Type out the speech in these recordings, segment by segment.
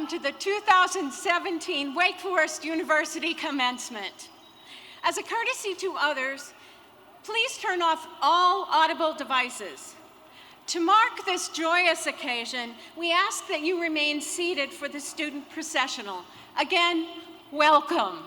welcome to the 2017 Wake Forest University Commencement. As a courtesy to others, please turn off all audible devices. To mark this joyous occasion, we ask that you remain seated for the student processional. Again, welcome.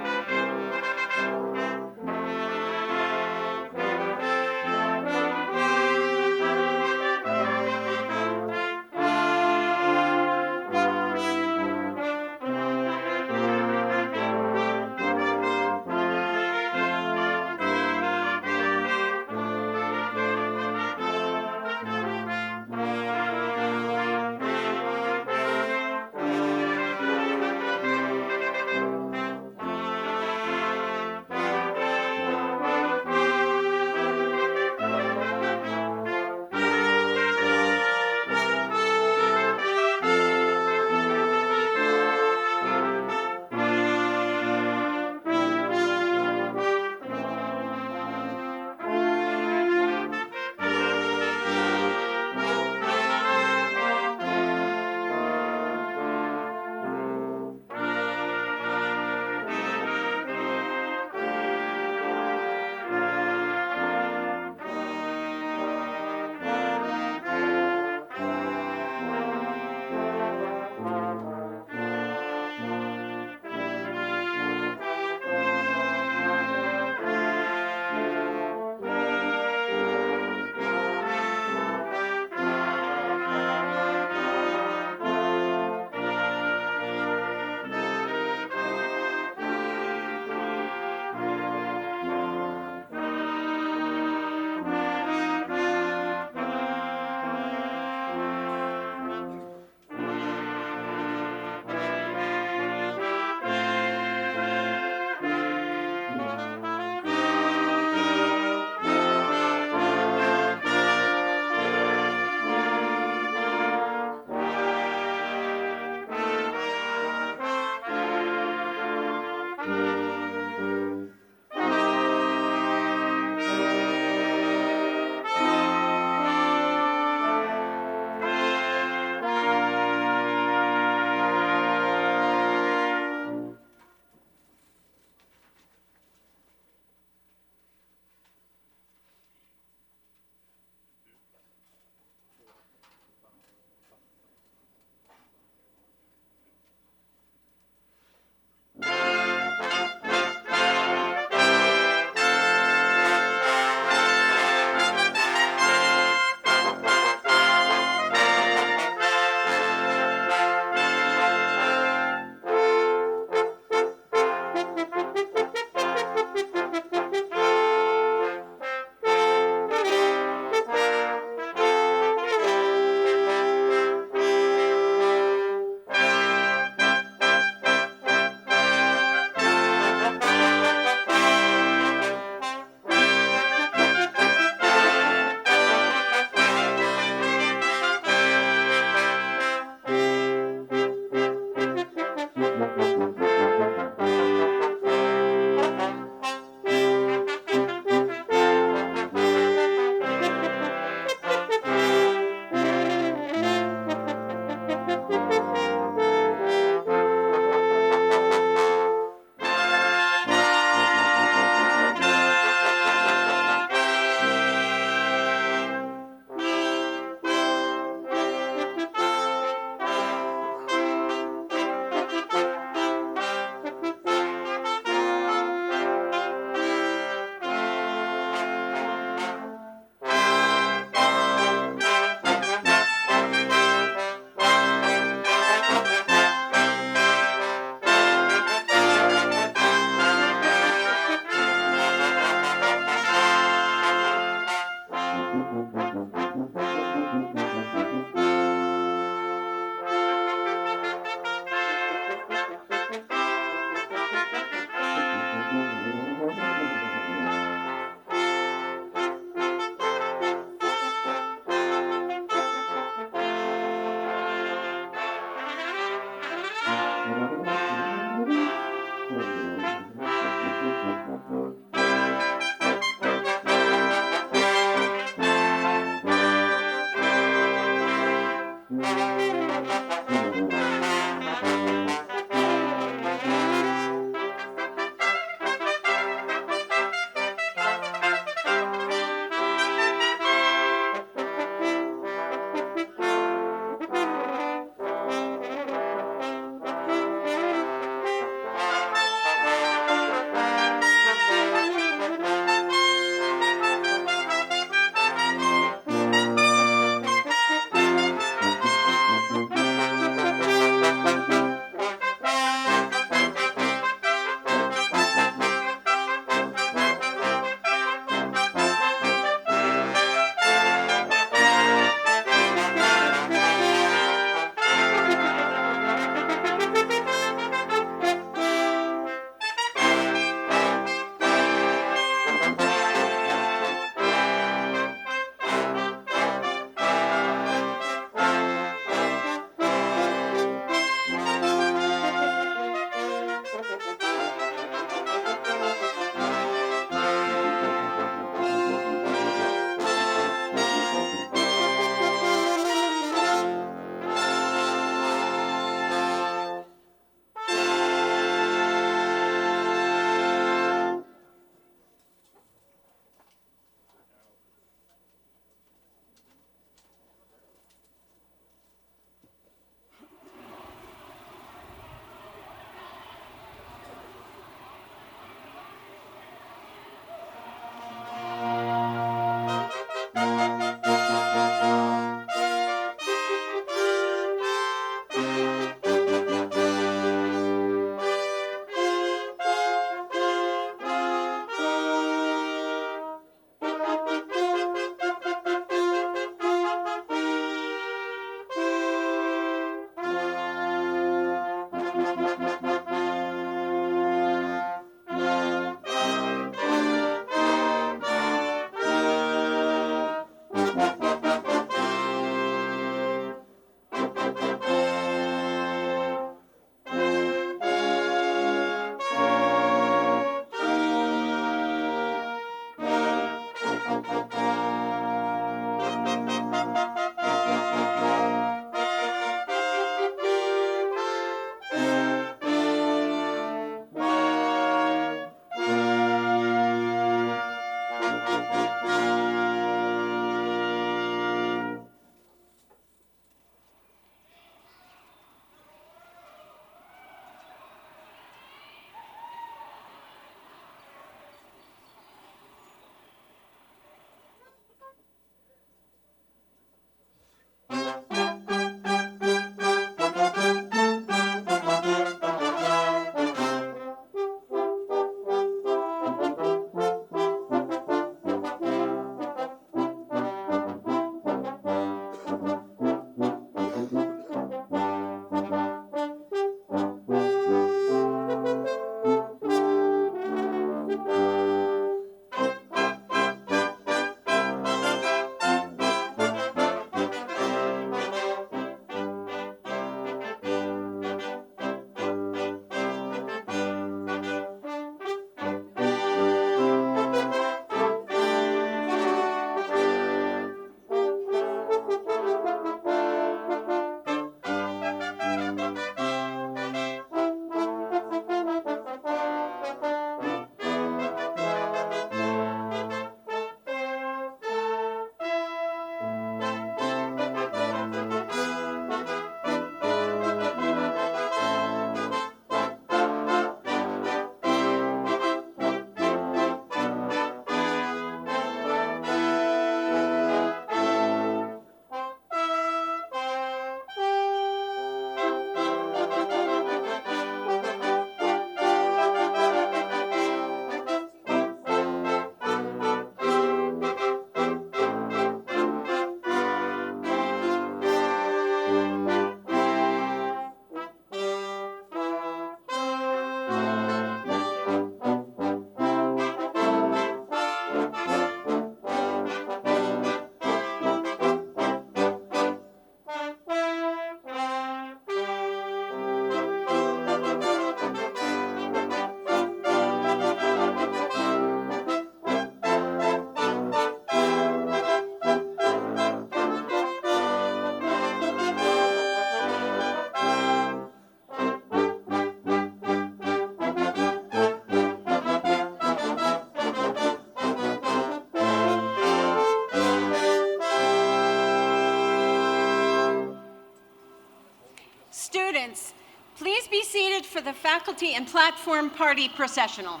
for the faculty and platform party processional.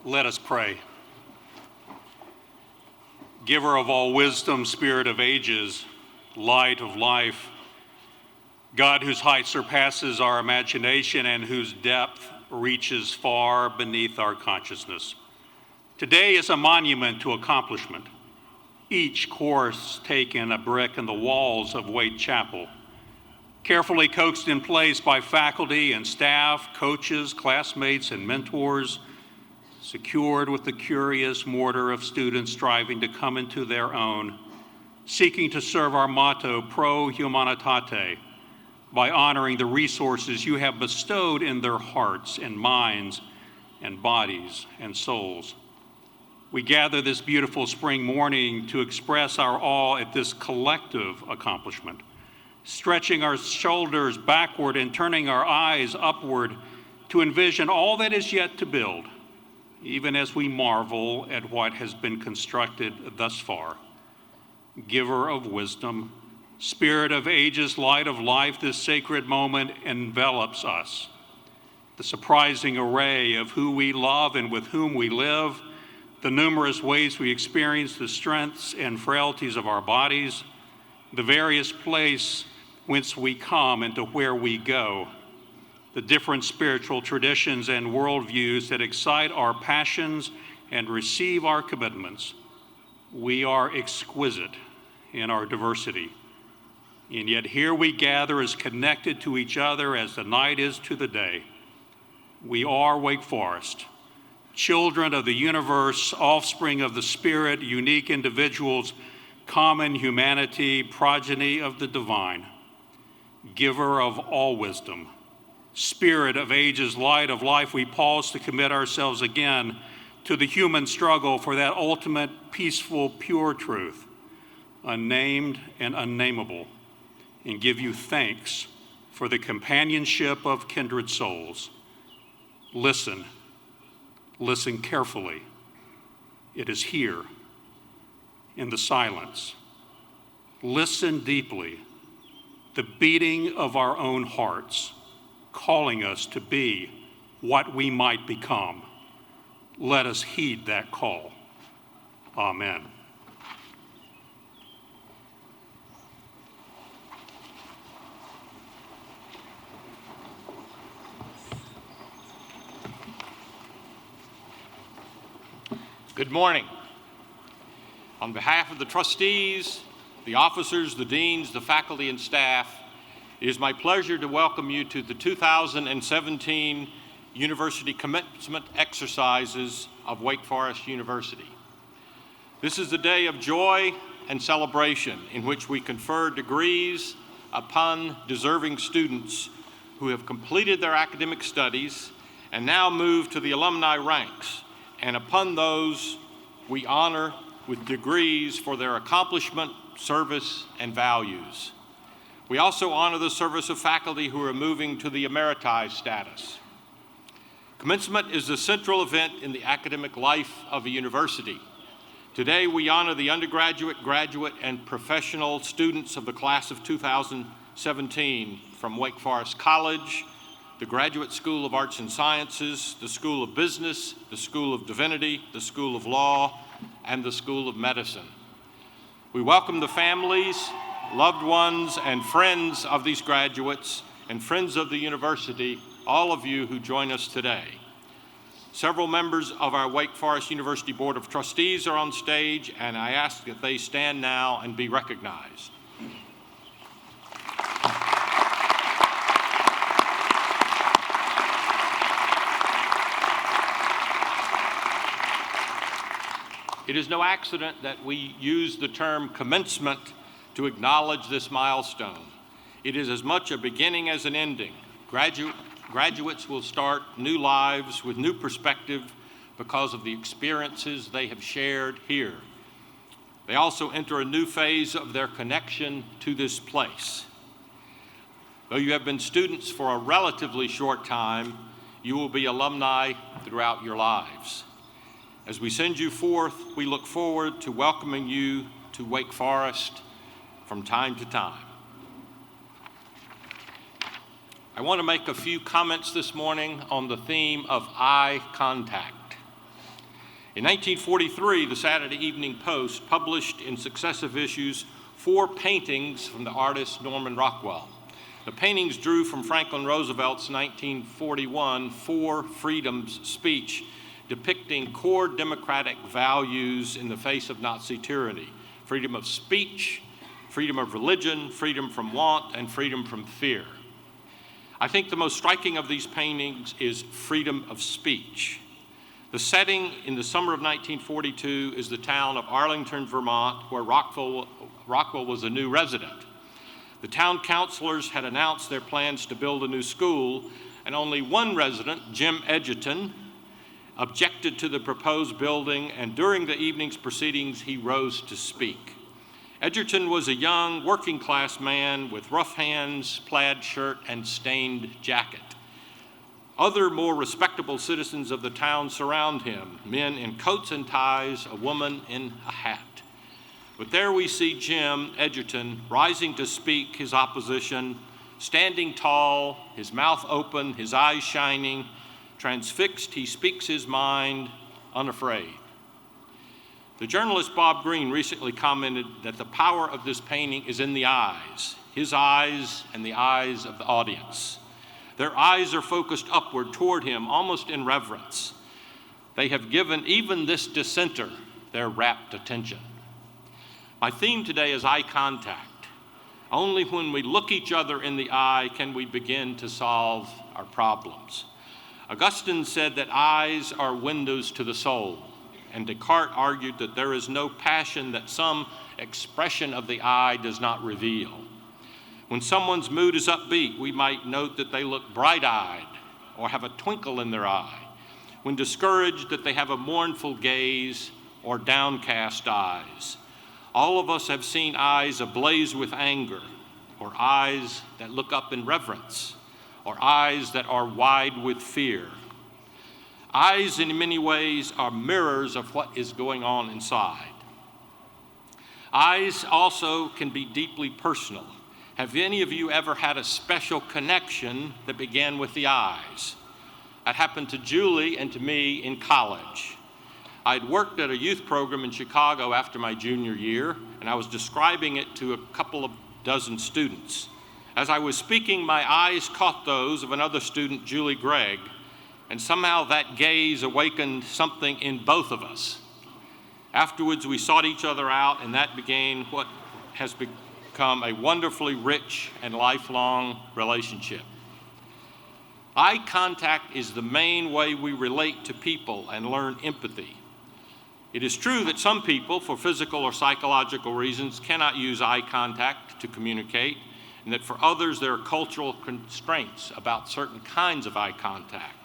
Let us pray. Giver of all wisdom, Spirit of ages, light of life, God whose height surpasses our imagination and whose depth reaches far beneath our consciousness. Today is a monument to accomplishment. Each course taken a brick in the walls of Wade Chapel, carefully coaxed in place by faculty and staff, coaches, classmates, and mentors, secured with the curious mortar of students striving to come into their own, seeking to serve our motto, pro humanitate, by honoring the resources you have bestowed in their hearts and minds and bodies and souls. We gather this beautiful spring morning to express our awe at this collective accomplishment, stretching our shoulders backward and turning our eyes upward to envision all that is yet to build, even as we marvel at what has been constructed thus far. Giver of wisdom, Spirit of ages, light of life, this sacred moment envelops us. The surprising array of who we love and with whom we live, the numerous ways we experience the strengths and frailties of our bodies, the various places whence we come and to where we go, the different spiritual traditions and worldviews that excite our passions and receive our commitments. We are exquisite in our diversity. And yet here we gather as connected to each other as the night is to the day. We are Wake Forest, children of the universe, offspring of the Spirit, unique individuals, common humanity, progeny of the divine, giver of all wisdom, Spirit of ages, light of life. We pause to commit ourselves again to the human struggle for that ultimate, peaceful, pure truth, unnamed and unnameable, and give you thanks for the companionship of kindred souls. Listen carefully. It is here, in the silence. Listen deeply, the beating of our own hearts, calling us to be what we might become. Let us heed that call. Amen. Good morning. On behalf of the trustees, the officers, the deans, the faculty, and staff, it is my pleasure to welcome you to the 2017 University Commencement Exercises of Wake Forest University. This is a day of joy and celebration in which we confer degrees upon deserving students who have completed their academic studies and now move to the alumni ranks. And upon those, we honor with degrees for their accomplishment, service, and values. We also honor the service of faculty who are moving to the emeritized status. Commencement is the central event in the academic life of a university. Today, we honor the undergraduate, graduate, and professional students of the class of 2017 from Wake Forest College, the Graduate School of Arts and Sciences, the School of Business, the School of Divinity, the School of Law, and the School of Medicine. We welcome the families, loved ones, and friends of these graduates and friends of the university, all of you who join us today. Several members of our Wake Forest University Board of Trustees are on stage, and I ask that they stand now and be recognized. It is no accident that we use the term commencement to acknowledge this milestone. It is as much a beginning as an ending. Graduates will start new lives with new perspective because of the experiences they have shared here. They also enter a new phase of their connection to this place. Though you have been students for a relatively short time, you will be alumni throughout your lives. As we send you forth, we look forward to welcoming you to Wake Forest from time to time. I want to make a few comments this morning on the theme of eye contact. In 1943, the Saturday Evening Post published in successive issues 4 paintings from the artist Norman Rockwell. The paintings drew from Franklin Roosevelt's 1941 Four Freedoms speech, depicting core democratic values in the face of Nazi tyranny: freedom of speech, freedom of religion, freedom from want, and freedom from fear. I think the most striking of these paintings is freedom of speech. The setting in the summer of 1942 is the town of Arlington, Vermont, where Rockwell was a new resident. The town councilors had announced their plans to build a new school, and only one resident, Jim Edgerton, objected to the proposed building, and during the evening's proceedings, he rose to speak. Edgerton was a young, working-class man with rough hands, plaid shirt, and stained jacket. Other more respectable citizens of the town surround him, men in coats and ties, a woman in a hat. But there we see Jim Edgerton rising to speak his opposition, standing tall, his mouth open, his eyes shining. Transfixed, he speaks his mind, unafraid. The journalist Bob Greene recently commented that the power of this painting is in the eyes, his eyes and the eyes of the audience. Their eyes are focused upward toward him, almost in reverence. They have given even this dissenter their rapt attention. My theme today is eye contact. Only when we look each other in the eye can we begin to solve our problems. Augustine said that eyes are windows to the soul, and Descartes argued that there is no passion that some expression of the eye does not reveal. When someone's mood is upbeat, we might note that they look bright-eyed or have a twinkle in their eye. When discouraged, that they have a mournful gaze or downcast eyes. All of us have seen eyes ablaze with anger, or eyes that look up in reverence, or eyes that are wide with fear. Eyes, in many ways, are mirrors of what is going on inside. Eyes also can be deeply personal. Have any of you ever had a special connection that began with the eyes? That happened to Julie and to me in college. I'd worked at a youth program in Chicago after my junior year, and I was describing it to a couple of dozen students. As I was speaking, my eyes caught those of another student, Julie Gregg, and somehow that gaze awakened something in both of us. Afterwards, we sought each other out, and that began what has become a wonderfully rich and lifelong relationship. Eye contact is the main way we relate to people and learn empathy. It is true that some people, for physical or psychological reasons, cannot use eye contact to communicate, and that for others there are cultural constraints about certain kinds of eye contact.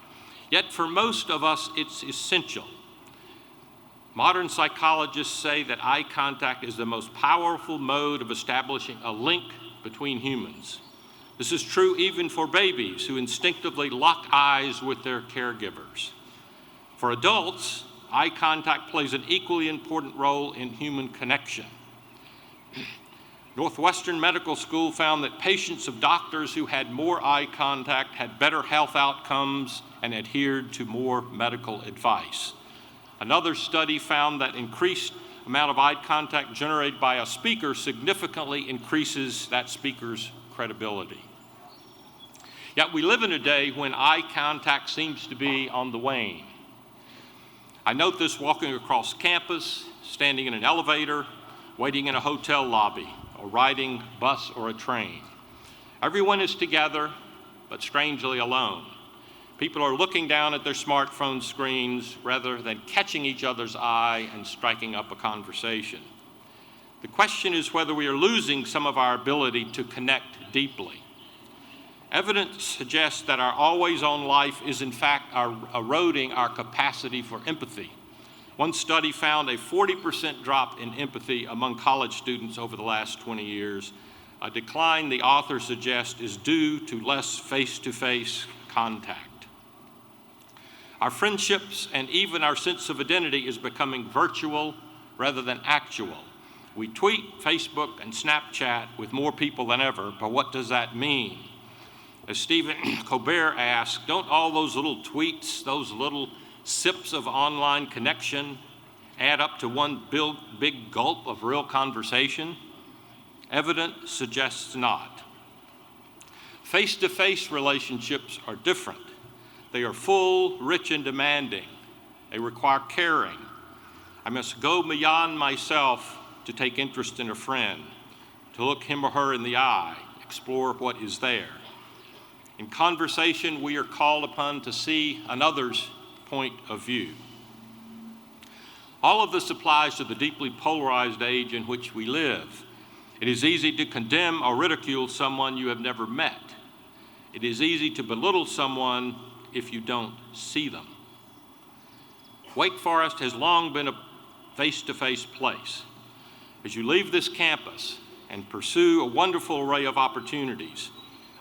Yet for most of us, it's essential. Modern psychologists say that eye contact is the most powerful mode of establishing a link between humans. This is true even for babies who instinctively lock eyes with their caregivers. For adults, eye contact plays an equally important role in human connection. Northwestern Medical School found that patients of doctors who had more eye contact had better health outcomes and adhered to more medical advice. Another study found that increased amount of eye contact generated by a speaker significantly increases that speaker's credibility. Yet we live in a day when eye contact seems to be on the wane. I note this walking across campus, standing in an elevator, waiting in a hotel lobby, or riding a bus or a train. Everyone is together, but strangely alone. People are looking down at their smartphone screens rather than catching each other's eye and striking up a conversation. The question is whether we are losing some of our ability to connect deeply. Evidence suggests that our always-on life is in fact eroding our capacity for empathy. One study found a 40% drop in empathy among college students over the last 20 years, a decline the author suggests is due to less face-to-face contact. Our friendships and even our sense of identity is becoming virtual rather than actual. We tweet, Facebook, and Snapchat with more people than ever, but what does that mean? As Stephen Colbert asked, don't all those little tweets, those little sips of online connection add up to one big gulp of real conversation? Evidence suggests not. Face-to-face relationships are different. They are full, rich, and demanding. They require caring. I must go beyond myself to take interest in a friend, to look him or her in the eye, explore what is there. In conversation, we are called upon to see another's point of view. All of this applies to the deeply polarized age in which we live. It is easy to condemn or ridicule someone you have never met. It is easy to belittle someone if you don't see them. Wake Forest has long been a face-to-face place. As you leave this campus and pursue a wonderful array of opportunities,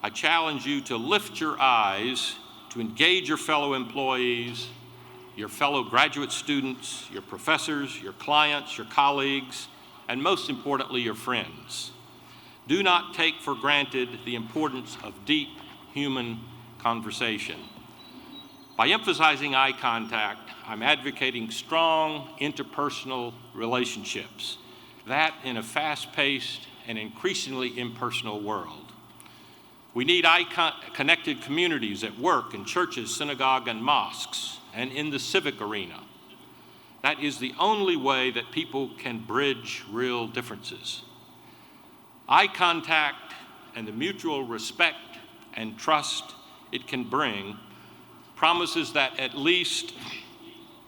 I challenge you to lift your eyes, to engage your fellow employees, your fellow graduate students, your professors, your clients, your colleagues, and most importantly, your friends. Do not take for granted the importance of deep human conversation. By emphasizing eye contact, I'm advocating strong interpersonal relationships, that in a fast-paced and increasingly impersonal world. We need eye-connected communities at work, in churches, synagogues, and mosques, and in the civic arena. That is the only way that people can bridge real differences. Eye contact and the mutual respect and trust it can bring promises that at least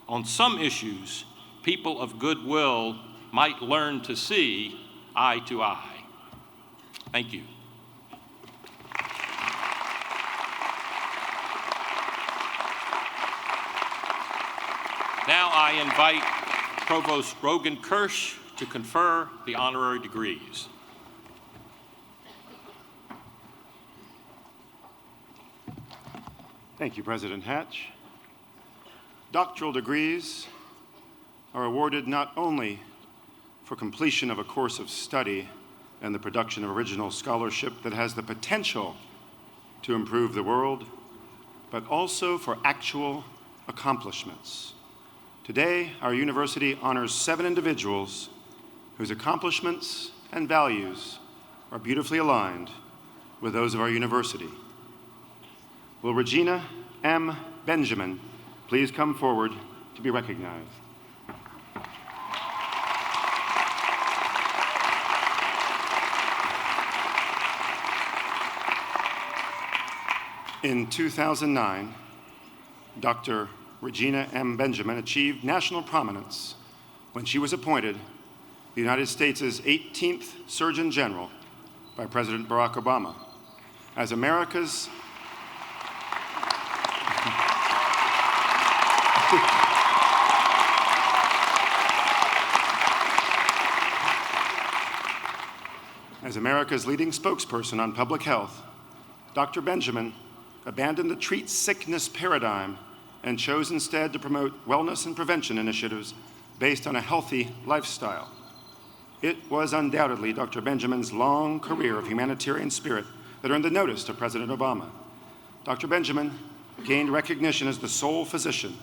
on some issues, people of goodwill might learn to see eye to eye. Thank you. Now I invite Provost Rogan Kirsch to confer the honorary degrees. Thank you, President Hatch. Doctoral degrees are awarded not only for completion of a course of study and the production of original scholarship that has the potential to improve the world, but also for actual accomplishments. Today, our university honors 7 individuals whose accomplishments and values are beautifully aligned with those of our university. Will Regina M. Benjamin please come forward to be recognized? In 2009, Dr. Regina M. Benjamin achieved national prominence when she was appointed the United States' 18th Surgeon General by President Barack Obama as America's leading spokesperson on public health. Dr. Benjamin abandoned the treat sickness paradigm and chose instead to promote wellness and prevention initiatives based on a healthy lifestyle. It was undoubtedly Dr. Benjamin's long career of humanitarian spirit that earned the notice of President Obama. Dr. Benjamin gained recognition as the sole physician,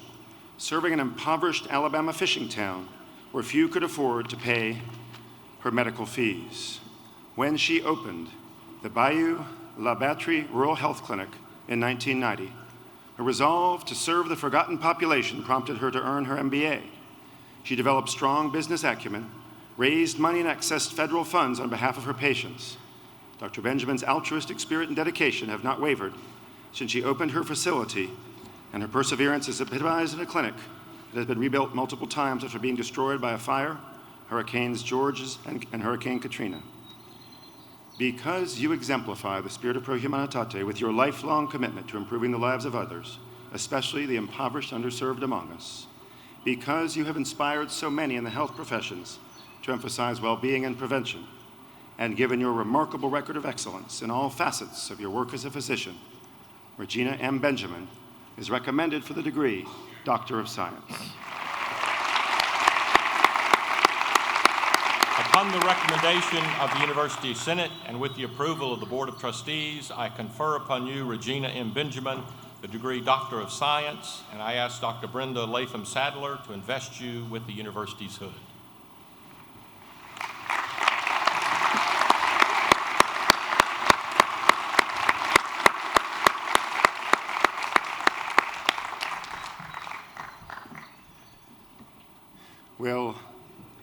serving an impoverished Alabama fishing town where few could afford to pay her medical fees. When she opened the Bayou La Batterie Rural Health Clinic in 1990, a resolve to serve the forgotten population prompted her to earn her MBA. She developed strong business acumen, raised money and accessed federal funds on behalf of her patients. Dr. Benjamin's altruistic spirit and dedication have not wavered since she opened her facility, and her perseverance is epitomized in a clinic that has been rebuilt multiple times after being destroyed by a fire, Hurricanes George and Hurricane Katrina. Because you exemplify the spirit of pro humanitate with your lifelong commitment to improving the lives of others, especially the impoverished, underserved among us, because you have inspired so many in the health professions to emphasize well-being and prevention, and given your remarkable record of excellence in all facets of your work as a physician, Regina M. Benjamin is recommended for the degree Doctor of Science. Upon the recommendation of the University Senate and with the approval of the Board of Trustees, I confer upon you, Regina M. Benjamin, the degree Doctor of Science, and I ask Dr. Brenda Latham Sadler to invest you with the university's hood. Will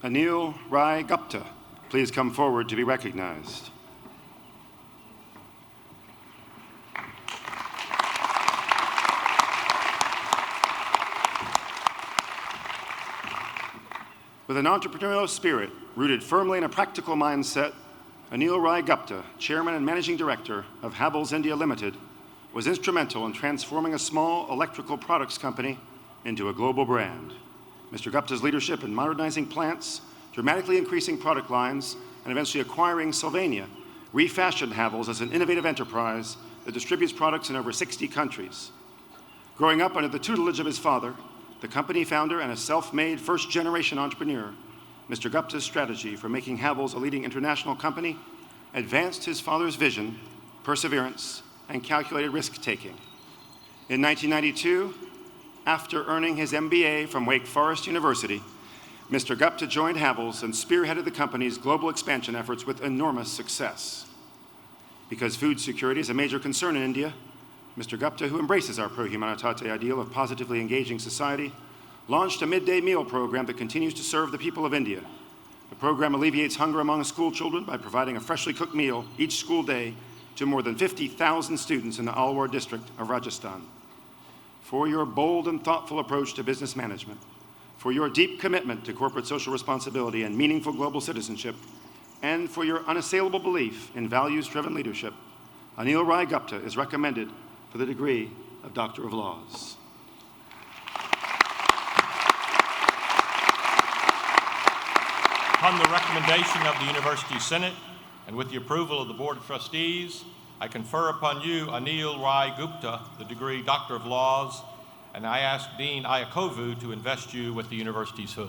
Anil Rai Gupta please come forward to be recognized? With an entrepreneurial spirit rooted firmly in a practical mindset, Anil Rai Gupta, Chairman and Managing Director of Havells India Limited, was instrumental in transforming a small electrical products company into a global brand. Mr. Gupta's leadership in modernizing plants, dramatically increasing product lines, and eventually acquiring Sylvania refashioned Havells as an innovative enterprise that distributes products in over 60 countries. Growing up under the tutelage of his father, the company founder and a self-made first-generation entrepreneur, Mr. Gupta's strategy for making Havells a leading international company advanced his father's vision, perseverance, and calculated risk-taking. In 1992, after earning his MBA from Wake Forest University, Mr. Gupta joined Havells and spearheaded the company's global expansion efforts with enormous success. Because food security is a major concern in India, Mr. Gupta, who embraces our pro humanitate ideal of positively engaging society, launched a midday meal program that continues to serve the people of India. The program alleviates hunger among school children by providing a freshly cooked meal each school day to more than 50,000 students in the Alwar district of Rajasthan. For your bold and thoughtful approach to business management, for your deep commitment to corporate social responsibility and meaningful global citizenship, and for your unassailable belief in values-driven leadership, Anil Rai Gupta is recommended for the degree of Doctor of Laws. Upon the recommendation of the University Senate, and with the approval of the Board of Trustees, I confer upon you, Anil Rai Gupta, the degree Doctor of Laws, and I ask Dean Iakovu to invest you with the university's hood.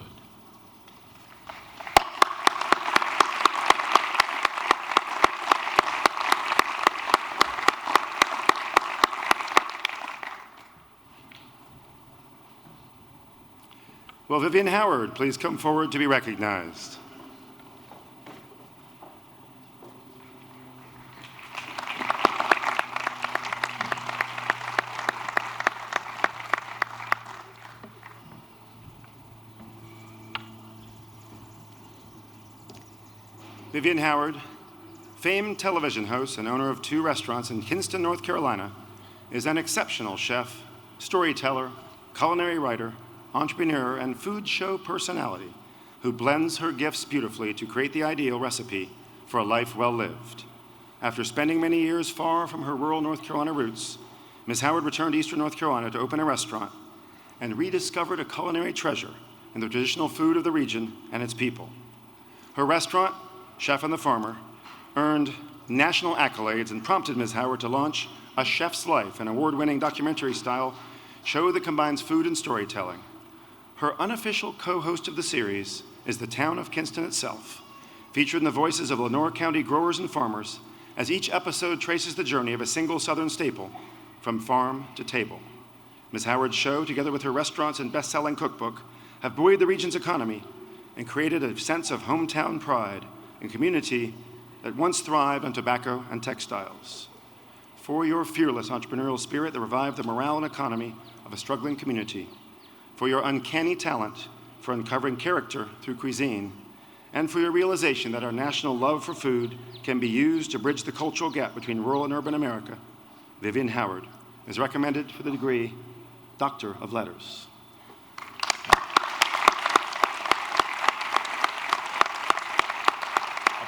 Will Vivian Howard please come forward to be recognized? Vivian Howard, famed television host and owner of 2 restaurants in Kinston, North Carolina, is an exceptional chef, storyteller, culinary writer, entrepreneur, and food show personality who blends her gifts beautifully to create the ideal recipe for a life well lived. After spending many years far from her rural North Carolina roots, Ms. Howard returned to Eastern North Carolina to open a restaurant and rediscovered a culinary treasure in the traditional food of the region and its people. Her restaurant, Chef and the Farmer, earned national accolades and prompted Ms. Howard to launch A Chef's Life, an award-winning documentary-style show that combines food and storytelling. Her unofficial co-host of the series is the town of Kinston itself, featured in the voices of Lenore County growers and farmers, as each episode traces the journey of a single Southern staple from farm to table. Ms. Howard's show, together with her restaurants and best-selling cookbook, have buoyed the region's economy and created a sense of hometown pride and community that once thrived on tobacco and textiles. For your fearless entrepreneurial spirit that revived the morale and economy of a struggling community, for your uncanny talent for uncovering character through cuisine, and for your realization that our national love for food can be used to bridge the cultural gap between rural and urban America, Vivian Howard is recommended for the degree Doctor of Letters.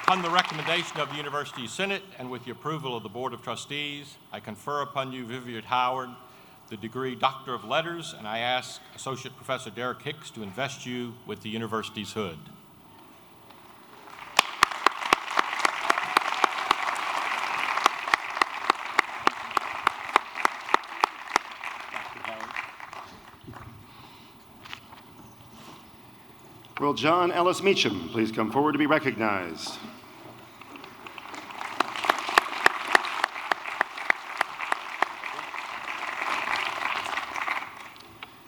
Upon the recommendation of the University Senate and with the approval of the Board of Trustees, I confer upon you, Vivian Howard, the degree Doctor of Letters, and I ask Associate Professor Derek Hicks to invest you with the university's hood. Will John Ellis Meacham please come forward to be recognized?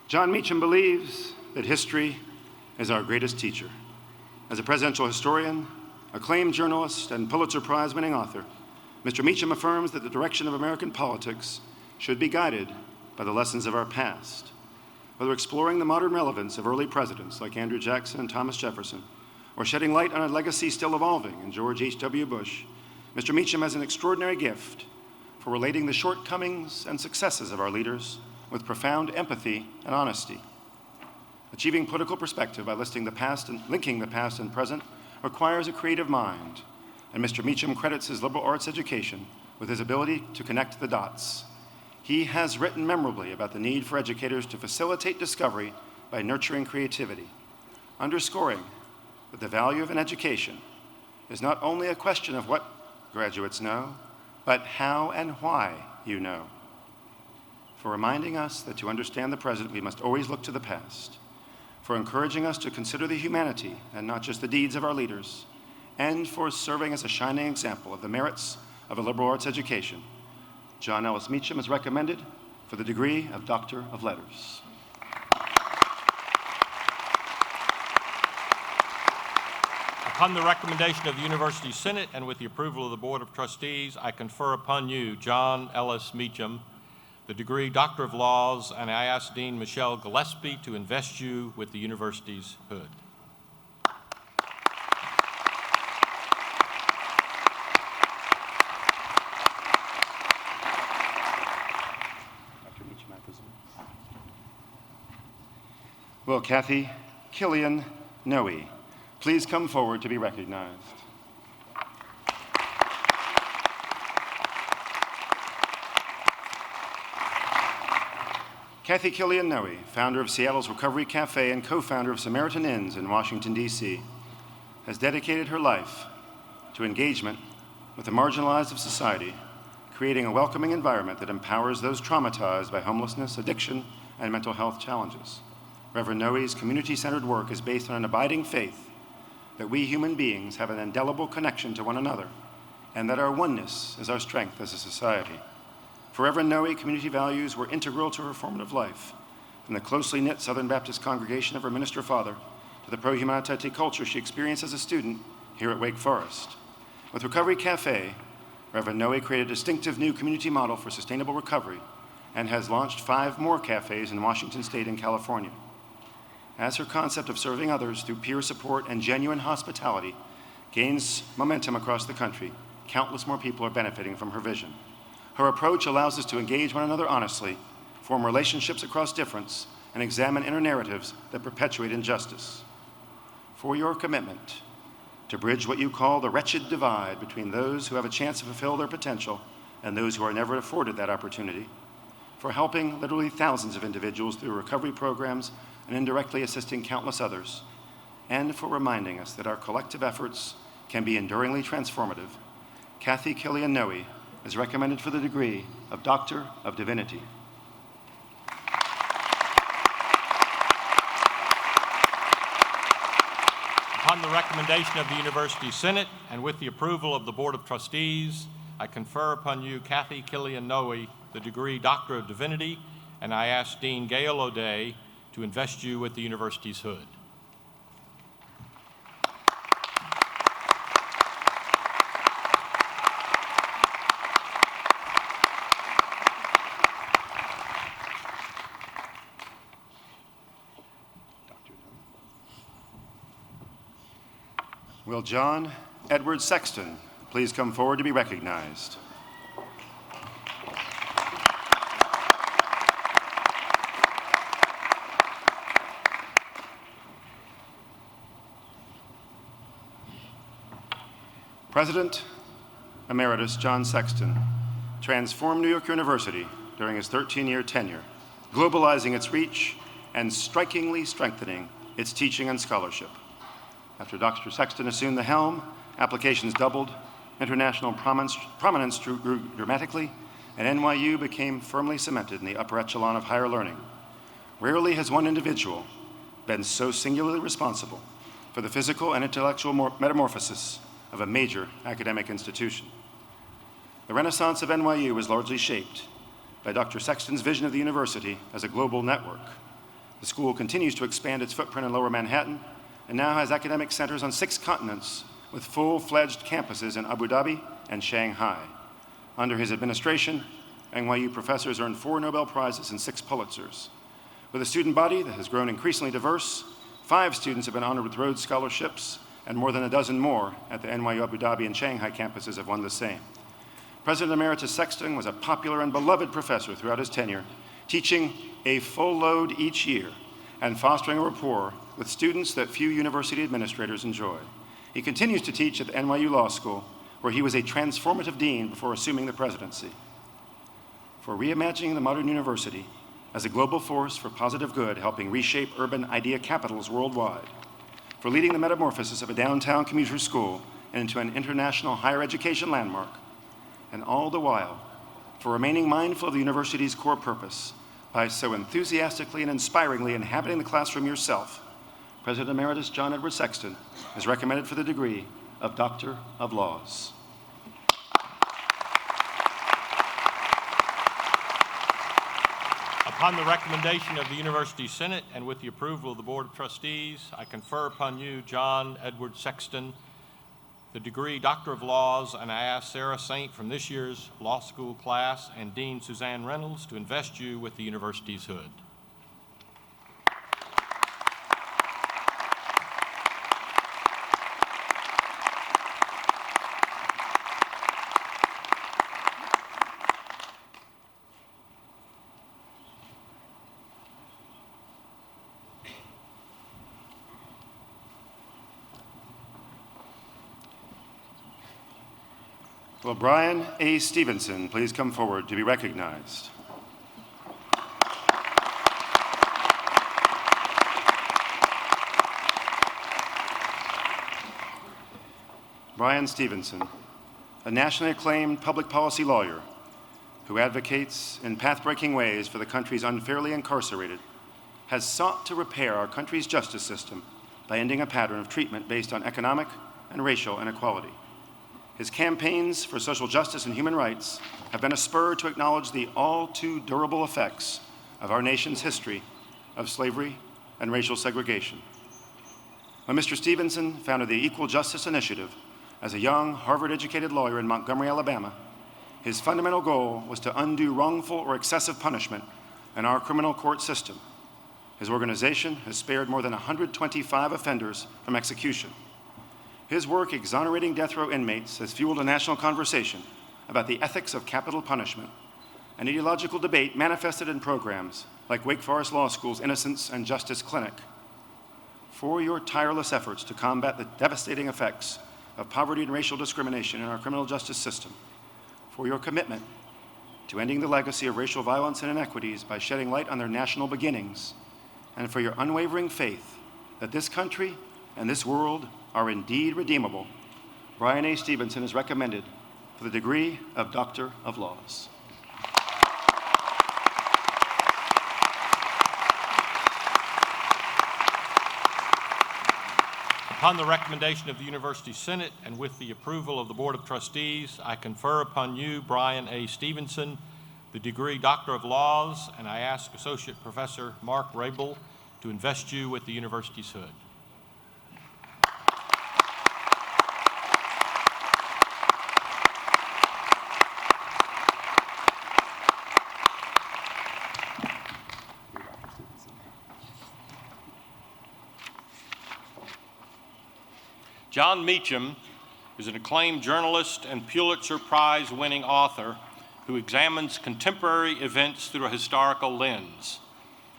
John Meacham believes that history is our greatest teacher. As a presidential historian, acclaimed journalist, and Pulitzer Prize-winning author, Mr. Meacham affirms that the direction of American politics should be guided by the lessons of our past. Whether exploring the modern relevance of early presidents like Andrew Jackson and Thomas Jefferson, or shedding light on a legacy still evolving in George H.W. Bush, Mr. Meacham has an extraordinary gift for relating the shortcomings and successes of our leaders with profound empathy and honesty. Achieving political perspective by linking the past and present requires a creative mind, and Mr. Meacham credits his liberal arts education with his ability to connect the dots. He has written memorably about the need for educators to facilitate discovery by nurturing creativity, underscoring that the value of an education is not only a question of what graduates know, but how and why you know. For reminding us that to understand the present, we must always look to the past. For encouraging us to consider the humanity and not just the deeds of our leaders, and for serving as a shining example of the merits of a liberal arts education, John Ellis Meacham is recommended for the degree of Doctor of Letters. Upon the recommendation of the University Senate and with the approval of the Board of Trustees, I confer upon you, John Ellis Meacham, the degree Doctor of Laws, and I ask Dean Michelle Gillespie to invest you with the university's hood. Dr. Meacham, I presume. Will Kathy Killian Noe please come forward to be recognized? Kathy Killian Noe, founder of Seattle's Recovery Cafe and co-founder of Samaritan Inns in Washington, D.C., has dedicated her life to engagement with the marginalized of society, creating a welcoming environment that empowers those traumatized by homelessness, addiction, and mental health challenges. Reverend Noe's community-centered work is based on an abiding faith that we human beings have an indelible connection to one another, and that our oneness is our strength as a society. For Reverend Noe, community values were integral to her formative life, from the closely knit Southern Baptist congregation of her minister father to the pro-humanitarian culture she experienced as a student here at Wake Forest. With Recovery Cafe, Reverend Noe created a distinctive new community model for sustainable recovery and has launched 5 more cafes in Washington State and California. As her concept of serving others through peer support and genuine hospitality gains momentum across the country, countless more people are benefiting from her vision. Her approach allows us to engage one another honestly, form relationships across difference, and examine inner narratives that perpetuate injustice. For your commitment to bridge what you call the wretched divide between those who have a chance to fulfill their potential and those who are never afforded that opportunity, for helping literally thousands of individuals through recovery programs and indirectly assisting countless others, and for reminding us that our collective efforts can be enduringly transformative, Kathy Killian Noe is recommended for the degree of Doctor of Divinity. Upon the recommendation of the University Senate and with the approval of the Board of Trustees, I confer upon you, Kathy Killian Noe, the degree Doctor of Divinity, and I ask Dean Gail O'Day to invest you with the university's hood. Will John Edward Sexton please come forward to be recognized? President Emeritus John Sexton transformed New York University during his 13-year tenure, globalizing its reach and strikingly strengthening its teaching and scholarship. After Dr. Sexton assumed the helm, applications doubled, international prominence grew dramatically, and NYU became firmly cemented in the upper echelon of higher learning. Rarely has one individual been so singularly responsible for the physical and intellectual metamorphosis of a major academic institution. The renaissance of NYU was largely shaped by Dr. Sexton's vision of the university as a global network. The school continues to expand its footprint in Lower Manhattan and now has academic centers on 6 continents with full-fledged campuses in Abu Dhabi and Shanghai. Under his administration, NYU professors earned 4 Nobel Prizes and 6 Pulitzers. With a student body that has grown increasingly diverse, 5 students have been honored with Rhodes Scholarships, and more than a dozen more at the NYU Abu Dhabi and Shanghai campuses have won the same. President Emeritus Sexton was a popular and beloved professor throughout his tenure, teaching a full load each year and fostering a rapport with students that few university administrators enjoy. He continues to teach at the NYU Law School, where he was a transformative dean before assuming the presidency. For reimagining the modern university as a global force for positive good, helping reshape urban idea capitals worldwide, for leading the metamorphosis of a downtown commuter school into an international higher education landmark, and all the while, for remaining mindful of the university's core purpose by so enthusiastically and inspiringly inhabiting the classroom yourself, President Emeritus John Edward Sexton is recommended for the degree of Doctor of Laws. Upon the recommendation of the University Senate and with the approval of the Board of Trustees, I confer upon you, John Edward Sexton, the degree Doctor of Laws, and I ask Sarah Saint from this year's law school class and Dean Suzanne Reynolds to invest you with the university's hood. Will Brian A. Stevenson please come forward to be recognized? Brian Stevenson, a nationally acclaimed public policy lawyer who advocates in path-breaking ways for the country's unfairly incarcerated, has sought to repair our country's justice system by ending a pattern of treatment based on economic and racial inequality. His campaigns for social justice and human rights have been a spur to acknowledge the all too durable effects of our nation's history of slavery and racial segregation. When Mr. Stevenson founded the Equal Justice Initiative as a young Harvard-educated lawyer in Montgomery, Alabama, his fundamental goal was to undo wrongful or excessive punishment in our criminal court system. His organization has spared more than 125 offenders from execution. His work exonerating death row inmates has fueled a national conversation about the ethics of capital punishment, an ideological debate manifested in programs like Wake Forest Law School's Innocence and Justice Clinic. For your tireless efforts to combat the devastating effects of poverty and racial discrimination in our criminal justice system, for your commitment to ending the legacy of racial violence and inequities by shedding light on their national beginnings, and for your unwavering faith that this country and this world are indeed redeemable, Brian A. Stevenson is recommended for the degree of Doctor of Laws. Upon the recommendation of the University Senate and with the approval of the Board of Trustees, I confer upon you, Brian A. Stevenson, the degree Doctor of Laws, and I ask Associate Professor Mark Rabel to invest you with the university's hood. John Meacham is an acclaimed journalist and Pulitzer Prize-winning author who examines contemporary events through a historical lens.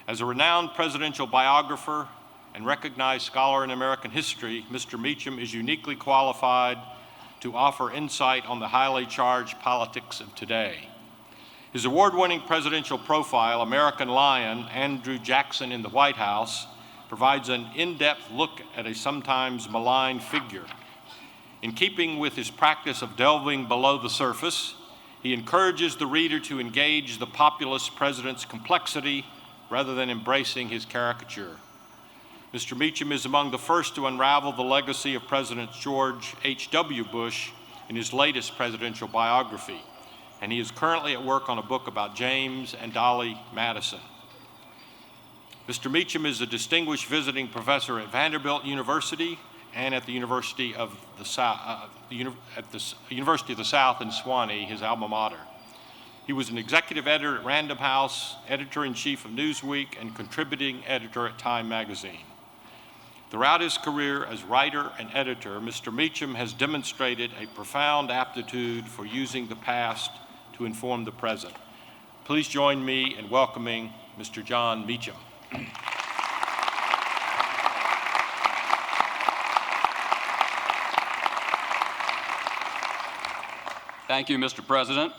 As a renowned presidential biographer and recognized scholar in American history, Mr. Meacham is uniquely qualified to offer insight on the highly charged politics of today. His award-winning presidential profile, American Lion, Andrew Jackson in the White House, provides an in-depth look at a sometimes maligned figure. In keeping with his practice of delving below the surface, he encourages the reader to engage the populist president's complexity rather than embracing his caricature. Mr. Meacham is among the first to unravel the legacy of President George H.W. Bush in his latest presidential biography, and he is currently at work on a book about James and Dolly Madison. Mr. Meacham is a distinguished visiting professor at Vanderbilt University and at the University of the South, University of the South in Sewanee, his alma mater. He was an executive editor at Random House, editor-in-chief of Newsweek, and contributing editor at Time magazine. Throughout his career as writer and editor, Mr. Meacham has demonstrated a profound aptitude for using the past to inform the present. Please join me in welcoming Mr. John Meacham. Thank you, Mr. President.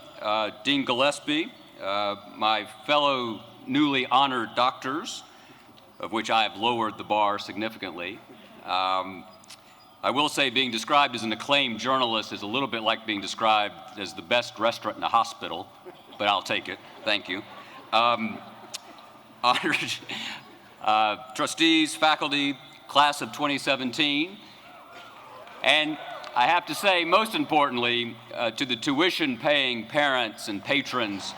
Dean Gillespie, my fellow newly honored doctors, of which I have lowered the bar significantly. I will say being described as an acclaimed journalist is a little bit like being described as the best restaurant in a hospital, but I'll take it. Thank you. Honored trustees, faculty, class of 2017, and I have to say, most importantly, to the tuition-paying parents and patrons,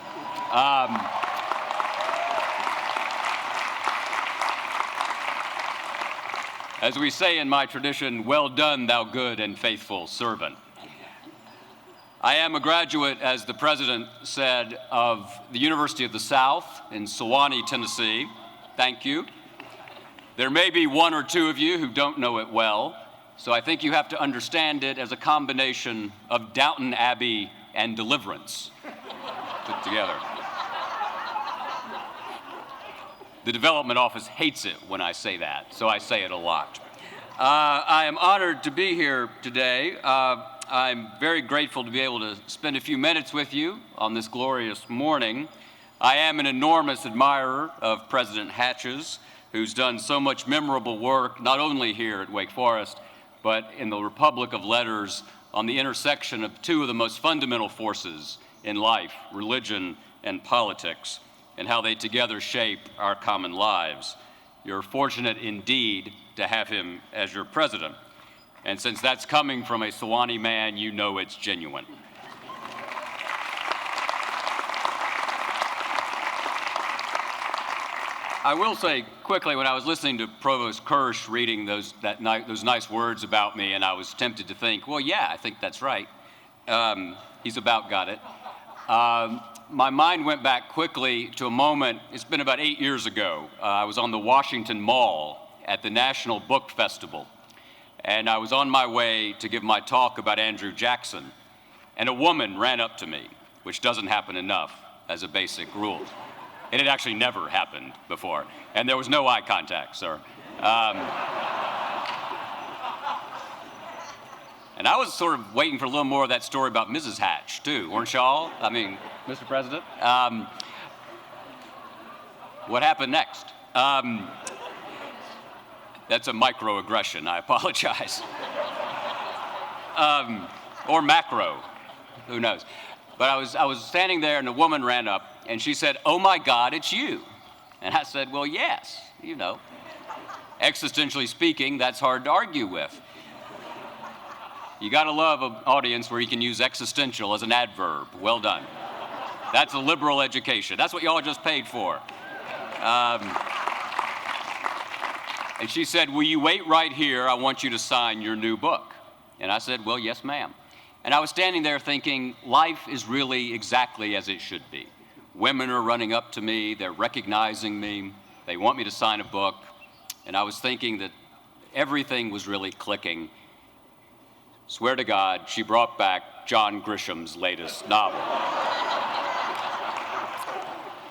as we say in my tradition, well done, thou good and faithful servant. I am a graduate, as the president said, of the University of the South in Sewanee, Tennessee. Thank you. There may be one or two of you who don't know it well, so I think you have to understand it as a combination of Downton Abbey and Deliverance put together. The development office hates it when I say that, so I say it a lot. I am honored to be here today. I'm very grateful to be able to spend a few minutes with you on this glorious morning. I am an enormous admirer of President Hatch's, who's done so much memorable work, not only here at Wake Forest, but in the Republic of Letters on the intersection of two of the most fundamental forces in life, religion and politics, and how they together shape our common lives. You're fortunate indeed to have him as your president. And since that's coming from a Sewanee man, you know it's genuine. I will say quickly, when I was listening to Provost Kirsch reading those nice words about me, and I was tempted to think, well, yeah, I think that's right. He's about got it. My mind went back quickly to a moment, it's been about 8 years ago. I was on the Washington Mall at the National Book Festival, and I was on my way to give my talk about Andrew Jackson, and a woman ran up to me, which doesn't happen enough as a basic rule. It had actually never happened before, and there was no eye contact, sir. And I was sort of waiting for a little more of that story about Mrs. Hatch, too, weren't y'all? I mean, Mr. President. What happened next? That's a microaggression, I apologize. Or macro, who knows? But I was standing there, and a woman ran up, and she said, "Oh my God, it's you." And I said, "Well, yes, you know. Existentially speaking, that's hard to argue with. You gotta love an audience where you can use existential as an adverb. Well done. That's a liberal education. That's what y'all just paid for." And she said, "Will you wait right here? I want you to sign your new book." And I said, "Well, yes, ma'am." And I was standing there thinking, life is really exactly as it should be. Women are running up to me, they're recognizing me, they want me to sign a book, and I was thinking that everything was really clicking. Swear to God, she brought back John Grisham's latest novel.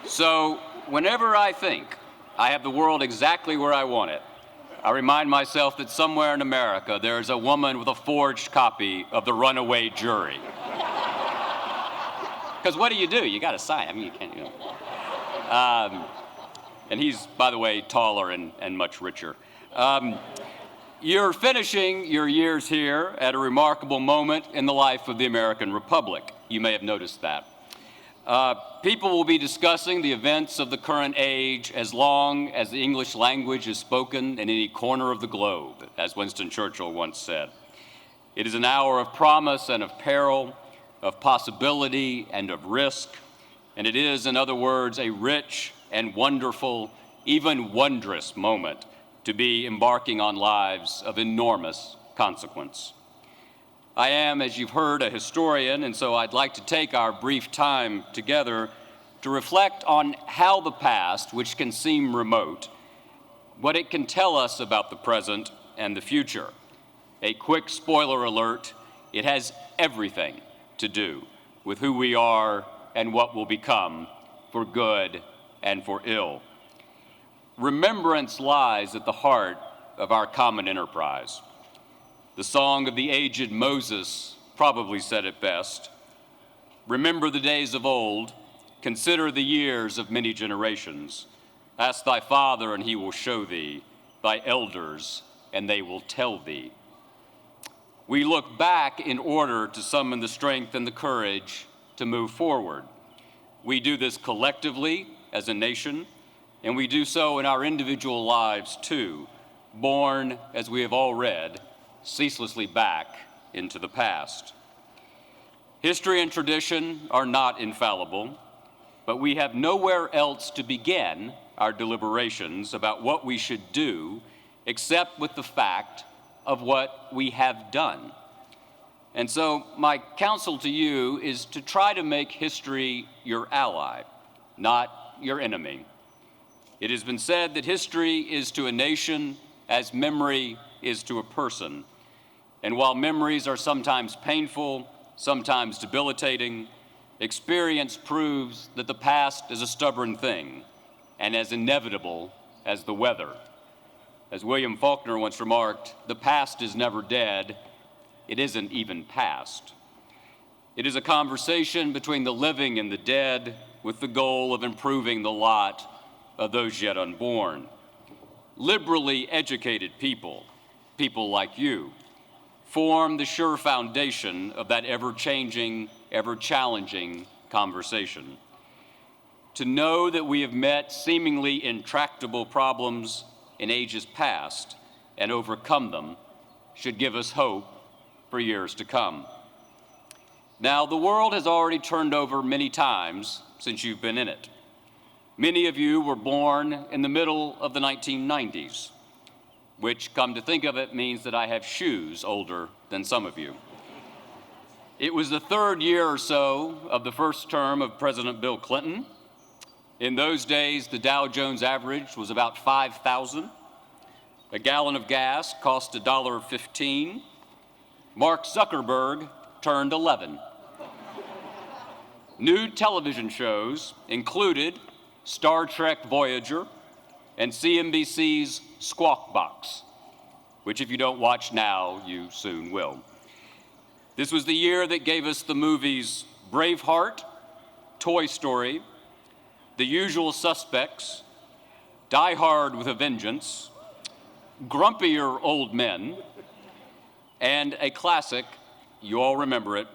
So whenever I think I have the world exactly where I want it, I remind myself that somewhere in America there is a woman with a forged copy of The Runaway Jury. Because what do? You got to sign. I mean, you can't, you know. And he's, by the way, taller and much richer. You're finishing your years here at a remarkable moment in the life of the American Republic. You may have noticed that. People will be discussing the events of the current age as long as the English language is spoken in any corner of the globe, as Winston Churchill once said. It is an hour of promise and of peril, of possibility and of risk, and it is, in other words, a rich and wonderful even wondrous moment to be embarking on lives of enormous consequence. I am, as you've heard, a historian, and so I'd like to take our brief time together to reflect on how the past, which can seem remote, what it can tell us about the present and the future. A quick spoiler alert, it has everything to do with who we are and what will become, for good and for ill. Remembrance lies at the heart of our common enterprise. The song of the aged Moses probably said it best. Remember the days of old, consider the years of many generations. Ask thy father, and he will show thee, thy elders, and they will tell thee. We look back in order to summon the strength and the courage to move forward. We do this collectively as a nation, and we do so in our individual lives too, born, as we have all read, ceaselessly back into the past. History and tradition are not infallible, but we have nowhere else to begin our deliberations about what we should do except with the fact of what we have done. And so my counsel to you is to try to make history your ally, not your enemy. It has been said that history is to a nation as memory is to a person. And while memories are sometimes painful, sometimes debilitating, experience proves that the past is a stubborn thing and as inevitable as the weather. As William Faulkner once remarked, the past is never dead, it isn't even past. It is a conversation between the living and the dead with the goal of improving the lot of those yet unborn. Liberally educated people, people like you, form the sure foundation of that ever-changing, ever-challenging conversation. To know that we have met seemingly intractable problems in ages past and overcome them should give us hope for years to come. Now, the world has already turned over many times since you've been in it. Many of you were born in the middle of the 1990s, which, come to think of it, means that I have shoes older than some of you. It was the third year or so of the first term of President Bill Clinton. In those days, the Dow Jones average was about 5,000. A gallon of gas cost $1.15. Mark Zuckerberg turned 11. New television shows included Star Trek Voyager and CNBC's Squawk Box, which if you don't watch now, you soon will. This was the year that gave us the movies Braveheart, Toy Story, The Usual Suspects, Die Hard with a Vengeance, Grumpier Old Men, and a classic, you all remember it,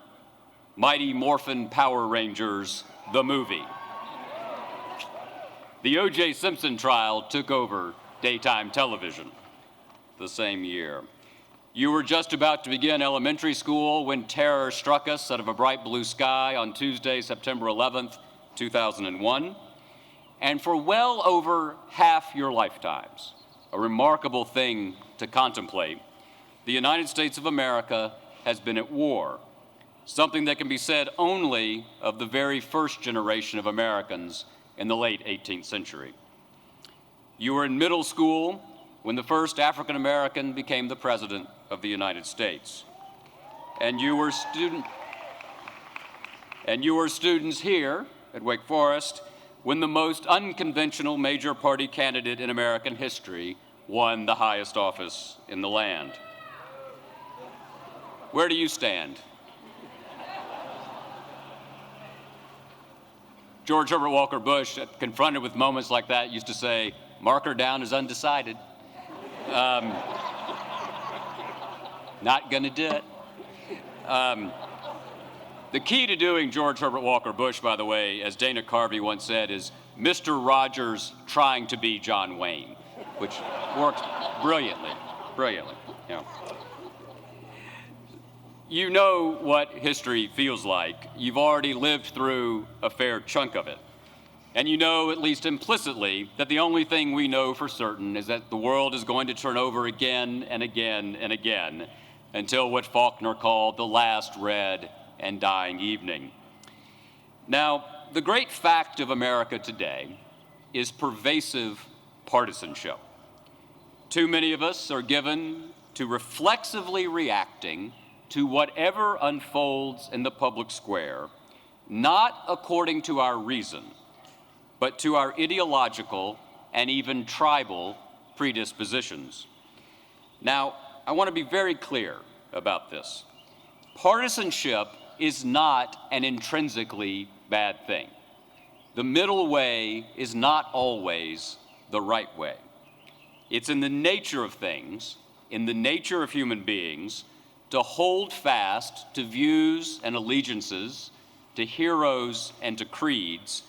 Mighty Morphin Power Rangers, the movie. The O.J. Simpson trial took over daytime television the same year. You were just about to begin elementary school when terror struck us out of a bright blue sky on Tuesday, September 11th, 2001. And for well over half your lifetimes, a remarkable thing to contemplate, the United States of America has been at war, something that can be said only of the very first generation of Americans in the late 18th century. You were in middle school when the first African American became the President of the United States. And you were students here at Wake Forest when the most unconventional major party candidate in American history won the highest office in the land. Where do you stand? George Herbert Walker Bush, confronted with moments like that, used to say, "Mark her down as undecided." Not gonna do it. The key to doing George Herbert Walker Bush, by the way, as Dana Carvey once said, is Mr. Rogers trying to be John Wayne, which works brilliantly. Yeah. You know what history feels like. You've already lived through a fair chunk of it. And you know, at least implicitly, that the only thing we know for certain is that the world is going to turn over again and again and again until what Faulkner called the last red and dying evening. Now, the great fact of America today is pervasive partisanship. Too many of us are given to reflexively reacting to whatever unfolds in the public square, not according to our reason, but to our ideological and even tribal predispositions. Now, I want to be very clear about this. Partisanship is not an intrinsically bad thing. The middle way is not always the right way. It's in the nature of things, in the nature of human beings, to hold fast to views and allegiances, to heroes and to creeds,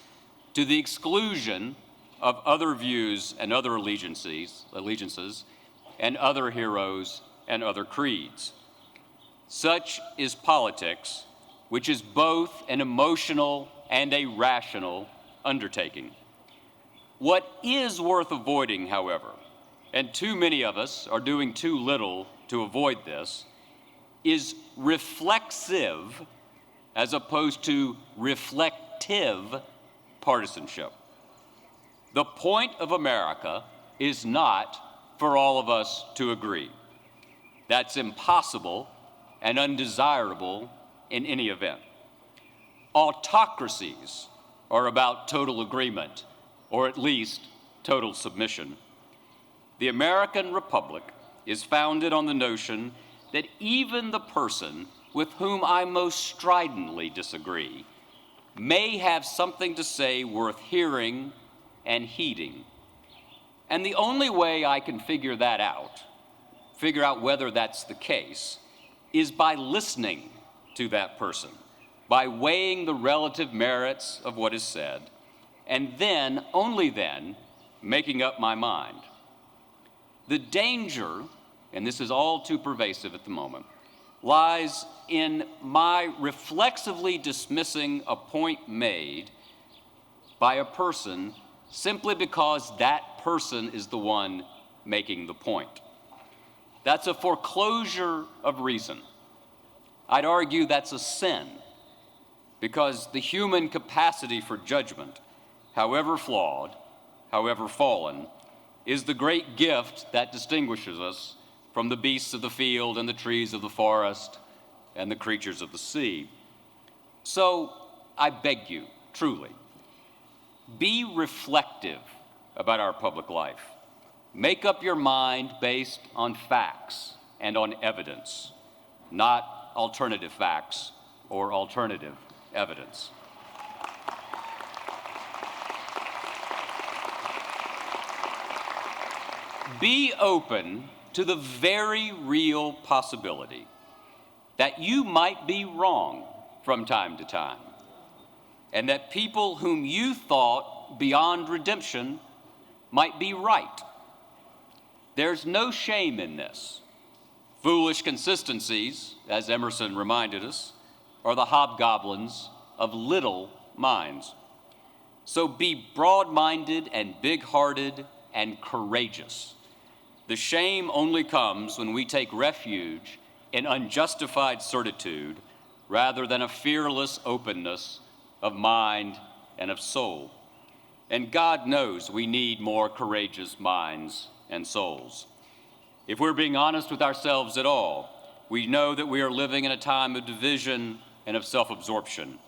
to the exclusion of other views and other allegiances, and other heroes and other creeds. Such is politics, which is both an emotional and a rational undertaking. What is worth avoiding, however, and too many of us are doing too little to avoid this, is reflexive as opposed to reflective partisanship. The point of America is not for all of us to agree. That's impossible and undesirable in any event. Autocracies are about total agreement, or at least total submission. The American Republic is founded on the notion that even the person with whom I most stridently disagree may have something to say worth hearing and heeding. And the only way I can figure out whether that's the case, is by listening to that person, by weighing the relative merits of what is said, and then, only then, making up my mind. The danger, and this is all too pervasive at the moment, lies in my reflexively dismissing a point made by a person simply because that person is the one making the point. That's a foreclosure of reason. I'd argue that's a sin, because the human capacity for judgment, however flawed, however fallen, is the great gift that distinguishes us from the beasts of the field and the trees of the forest and the creatures of the sea. So I beg you, truly, be reflective about our public life. Make up your mind based on facts and on evidence, not alternative facts or alternative evidence. Be open to the very real possibility that you might be wrong from time to time, and that people whom you thought beyond redemption might be right. There's no shame in this. Foolish consistencies, as Emerson reminded us, are the hobgoblins of little minds. So be broad-minded and big-hearted and courageous. The shame only comes when we take refuge in unjustified certitude rather than a fearless openness of mind and of soul. And God knows we need more courageous minds and souls. If we're being honest with ourselves at all, we know that we are living in a time of division and of self-absorption.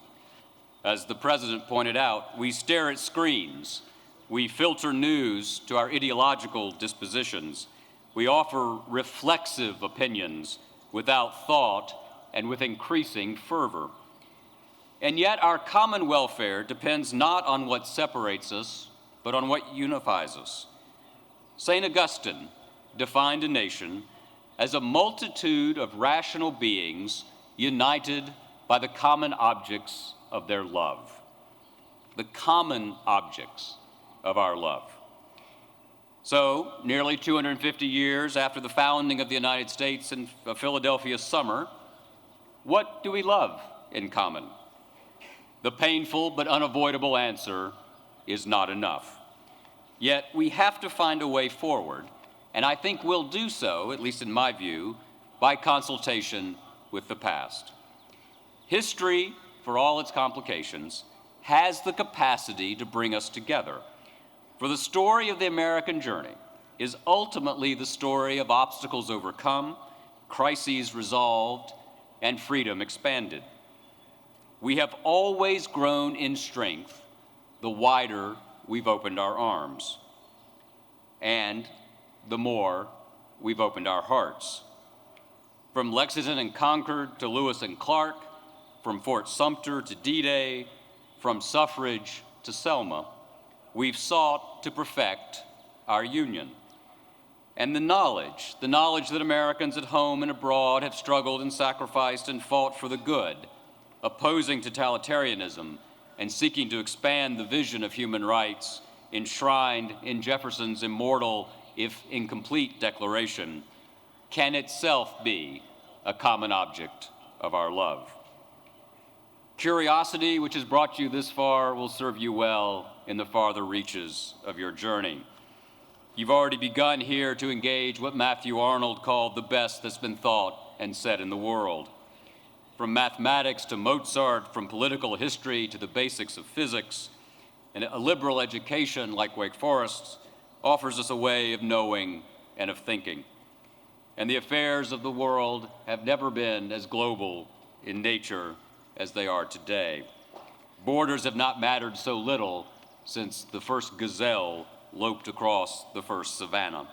As the president pointed out, we stare at screens, we filter news to our ideological dispositions, we offer reflexive opinions without thought and with increasing fervor. And yet our common welfare depends not on what separates us, but on what unifies us. St. Augustine defined a nation as a multitude of rational beings united by the common objects of their love. The common objects of our love. So, nearly 250 years after the founding of the United States in Philadelphia summer, what do we love in common? The painful but unavoidable answer is not enough. Yet we have to find a way forward, and I think we'll do so, at least in my view, by consultation with the past. History, for all its complications, has the capacity to bring us together. For the story of the American journey is ultimately the story of obstacles overcome, crises resolved, and freedom expanded. We have always grown in strength the wider we've opened our arms, and the more we've opened our hearts. From Lexington and Concord to Lewis and Clark, from Fort Sumter to D-Day, from suffrage to Selma, we've sought to perfect our union. And the knowledge that Americans at home and abroad have struggled and sacrificed and fought for the good, opposing totalitarianism and seeking to expand the vision of human rights enshrined in Jefferson's immortal, if incomplete, declaration, can itself be a common object of our love. Curiosity, which has brought you this far, will serve you well in the farther reaches of your journey. You've already begun here to engage what Matthew Arnold called the best that's been thought and said in the world. From mathematics to Mozart, from political history to the basics of physics, and a liberal education like Wake Forest's offers us a way of knowing and of thinking. And the affairs of the world have never been as global in nature as they are today. Borders have not mattered so little since the first gazelle loped across the first savanna.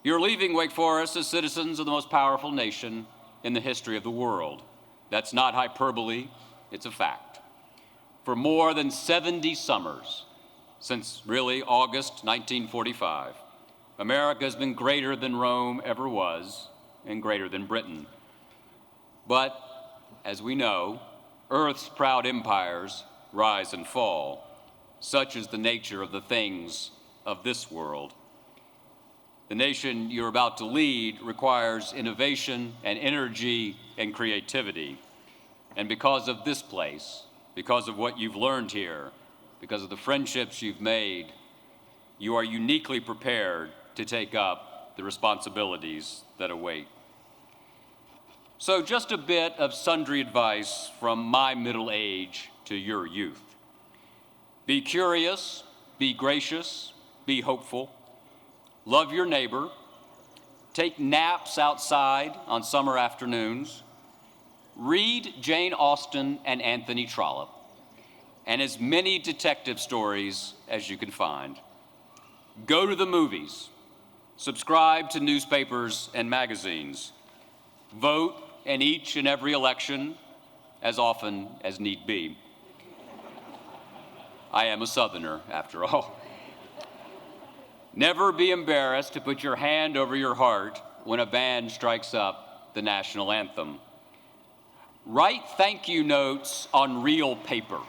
You're leaving Wake Forest as citizens of the most powerful nation in the history of the world. That's not hyperbole, it's a fact. For more than 70 summers, since really August 1945, America has been greater than Rome ever was and greater than Britain. But, as we know, Earth's proud empires rise and fall. Such is the nature of the things of this world. The nation you're about to lead requires innovation and energy and creativity. And because of this place, because of what you've learned here, because of the friendships you've made, you are uniquely prepared to take up the responsibilities that await. So just a bit of sundry advice from my middle age to your youth. Be curious, be gracious, be hopeful. Love your neighbor, take naps outside on summer afternoons, read Jane Austen and Anthony Trollope, and as many detective stories as you can find. Go to the movies, subscribe to newspapers and magazines, vote in each and every election as often as need be. I am a Southerner, after all. Never be embarrassed to put your hand over your heart when a band strikes up the national anthem. Write thank you notes on real paper,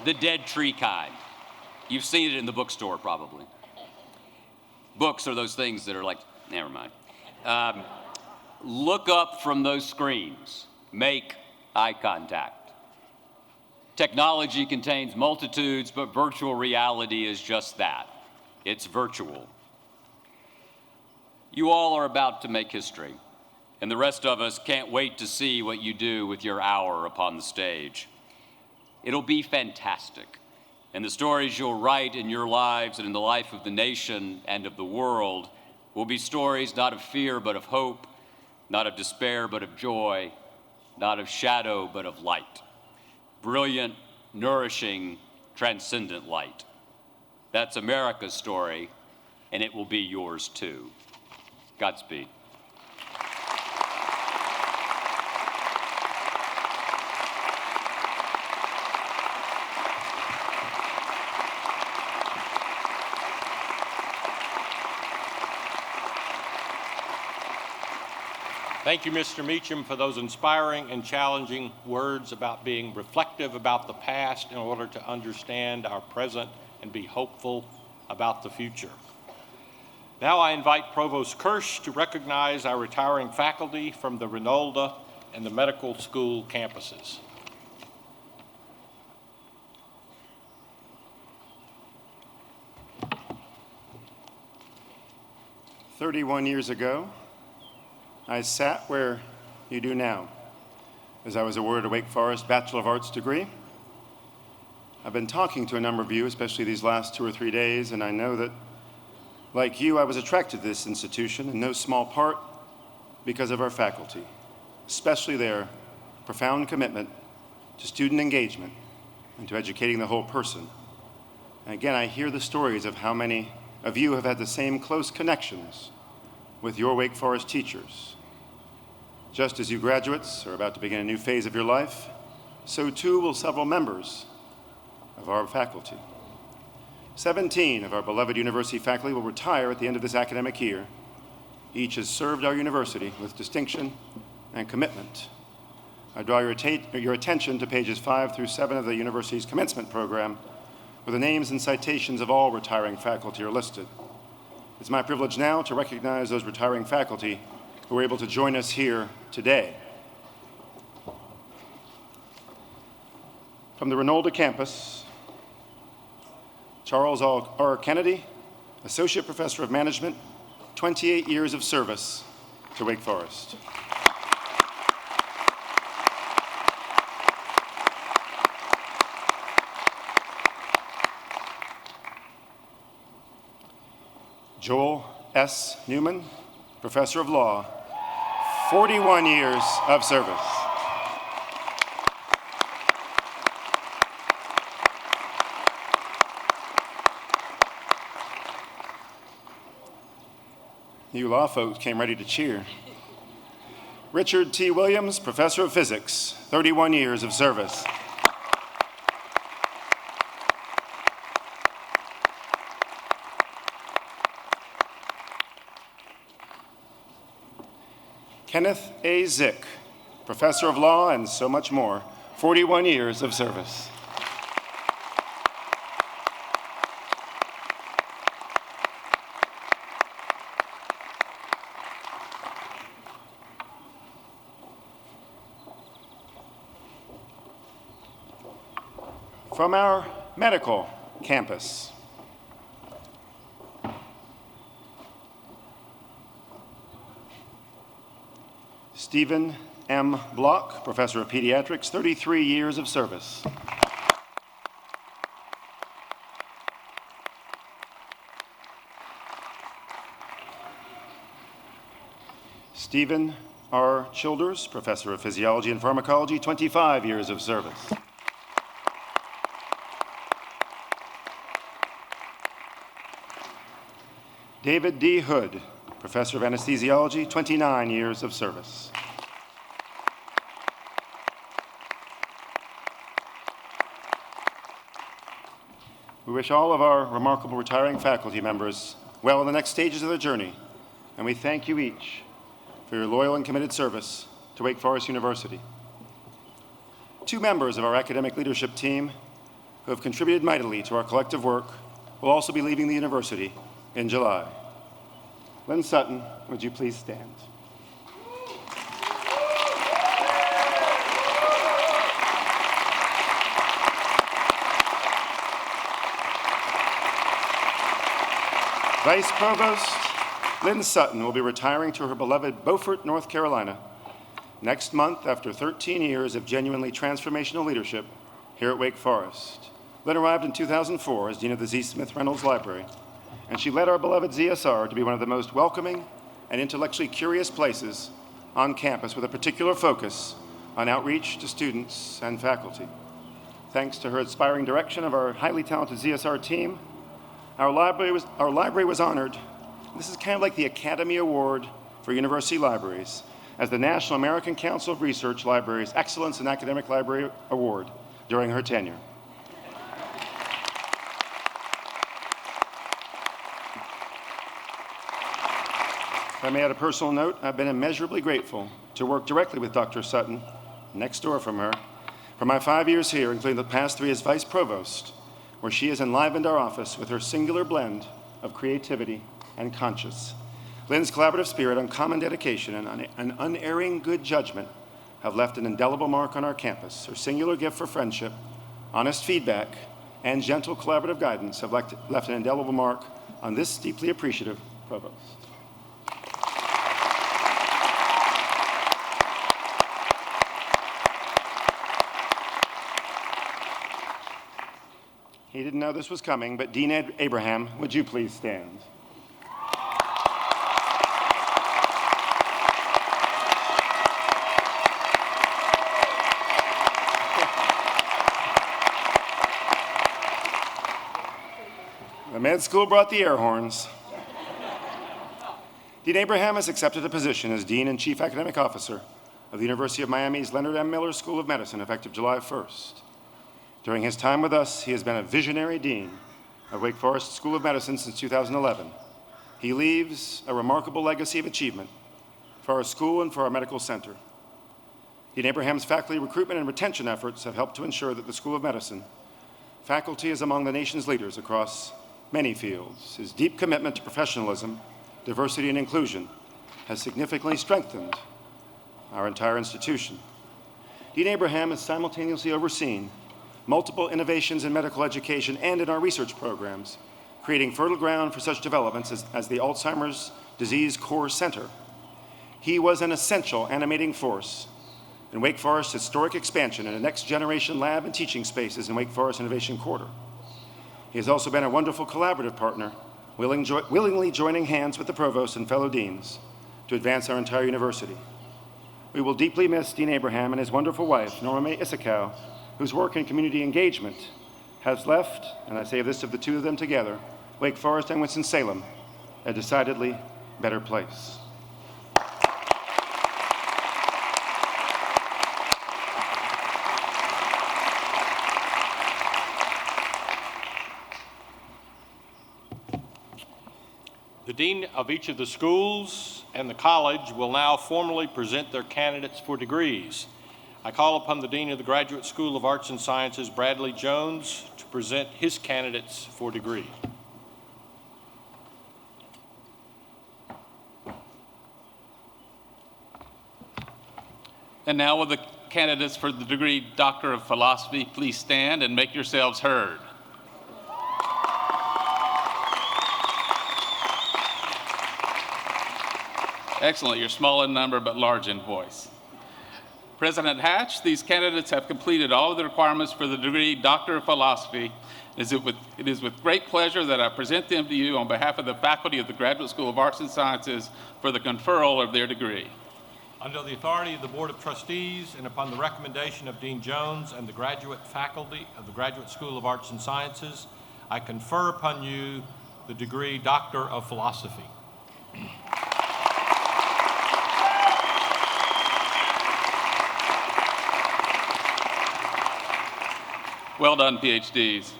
the dead tree kind. You've seen it in the bookstore, probably. Books are those things that are like, never mind. Look up from those screens. Make eye contact. Technology contains multitudes, but virtual reality is just that. It's virtual. You all are about to make history, and the rest of us can't wait to see what you do with your hour upon the stage. It'll be fantastic, and the stories you'll write in your lives and in the life of the nation and of the world will be stories not of fear but of hope, not of despair but of joy, not of shadow but of light. Brilliant, nourishing, transcendent light. That's America's story, and it will be yours too. Godspeed. Thank you, Mr. Meacham, for those inspiring and challenging words about being reflective about the past in order to understand our present and be hopeful about the future. Now I invite Provost Kirsch to recognize our retiring faculty from the Renolda and the medical school campuses. 31 years ago, I sat where you do now, as I was awarded a Wake Forest Bachelor of Arts degree. I've been talking to a number of you, especially these last 2 or 3 days, and I know that, like you, I was attracted to this institution in no small part because of our faculty, especially their profound commitment to student engagement and to educating the whole person. And again, I hear the stories of how many of you have had the same close connections with your Wake Forest teachers. Just as you graduates are about to begin a new phase of your life, so too will several members of our faculty. 17 of our beloved university faculty will retire at the end of this academic year. Each has served our university with distinction and commitment. I draw your attention to pages 5 through 7 of the university's commencement program, where the names and citations of all retiring faculty are listed. It's my privilege now to recognize those retiring faculty who were able to join us here today. From the Renolda campus, Charles R. Kennedy, Associate Professor of Management, 28 years of service to Wake Forest. Joel S. Newman, Professor of Law, 41 years of service. You law folks came ready to cheer. Richard T. Williams, Professor of Physics, 31 years of service. Kenneth A. Zick, Professor of Law and so much more, 41 years of service. From our medical campus, Stephen M. Block, Professor of Pediatrics, 33 years of service. Stephen R. Childers, Professor of Physiology and Pharmacology, 25 years of service. David D. Hood, Professor of Anesthesiology, 29 years of service. We wish all of our remarkable retiring faculty members well in the next stages of their journey, and we thank you each for your loyal and committed service to Wake Forest University. 2 members of our academic leadership team who have contributed mightily to our collective work will also be leaving the university in July. Lynn Sutton, would you please stand? Vice Provost Lynn Sutton will be retiring to her beloved Beaufort, North Carolina, next month after 13 years of genuinely transformational leadership here at Wake Forest. Lynn arrived in 2004 as Dean of the Z. Smith Reynolds Library, and she led our beloved ZSR to be one of the most welcoming and intellectually curious places on campus, with a particular focus on outreach to students and faculty. Thanks to her inspiring direction of our highly talented ZSR team, our library was honored. This is kind of like the Academy Award for University Libraries, as the National American Council of Research Libraries Excellence in Academic Library Award during her tenure. If I may add a personal note, I've been immeasurably grateful to work directly with Dr. Sutton, next door from her, for my 5 years here, including the past 3 as Vice Provost, where she has enlivened our office with her singular blend of creativity and conscience. Lynn's collaborative spirit, uncommon dedication, and an unerring good judgment have left an indelible mark on our campus. Her singular gift for friendship, honest feedback, and gentle collaborative guidance have left an indelible mark on this deeply appreciative provost. He didn't know this was coming, but Dean Abraham, would you please stand? The med school brought the air horns. Dean Abraham has accepted a position as Dean and Chief Academic Officer of the University of Miami's Leonard M. Miller School of Medicine, effective July 1st. During his time with us, he has been a visionary dean of Wake Forest School of Medicine since 2011. He leaves a remarkable legacy of achievement for our school and for our medical center. Dean Abraham's faculty recruitment and retention efforts have helped to ensure that the School of Medicine faculty is among the nation's leaders across many fields. His deep commitment to professionalism, diversity, and inclusion has significantly strengthened our entire institution. Dean Abraham has simultaneously overseen multiple innovations in medical education and in our research programs, creating fertile ground for such developments as the Alzheimer's Disease Core Center. He was an essential animating force in Wake Forest's historic expansion into next-generation lab and teaching spaces in Wake Forest Innovation Quarter. He has also been a wonderful collaborative partner, willingly joining hands with the provost and fellow deans to advance our entire university. We will deeply miss Dean Abraham and his wonderful wife, Norma Mae Issacow, whose work in community engagement has left, and I say this of the two of them together, Wake Forest and Winston-Salem, a decidedly better place. The dean of each of the schools and the college will now formally present their candidates for degrees. I call upon the dean of the Graduate School of Arts and Sciences, Bradley Jones, to present his candidates for degree. And now will the candidates for the degree Doctor of Philosophy please stand and make yourselves heard. Excellent. You're small in number but large in voice. President Hatch, these candidates have completed all of the requirements for the degree Doctor of Philosophy. It is with great pleasure that I present them to you on behalf of the faculty of the Graduate School of Arts and Sciences for the conferral of their degree. Under the authority of the Board of Trustees and upon the recommendation of Dean Jones and the graduate faculty of the Graduate School of Arts and Sciences, I confer upon you the degree Doctor of Philosophy. Well done, PhDs.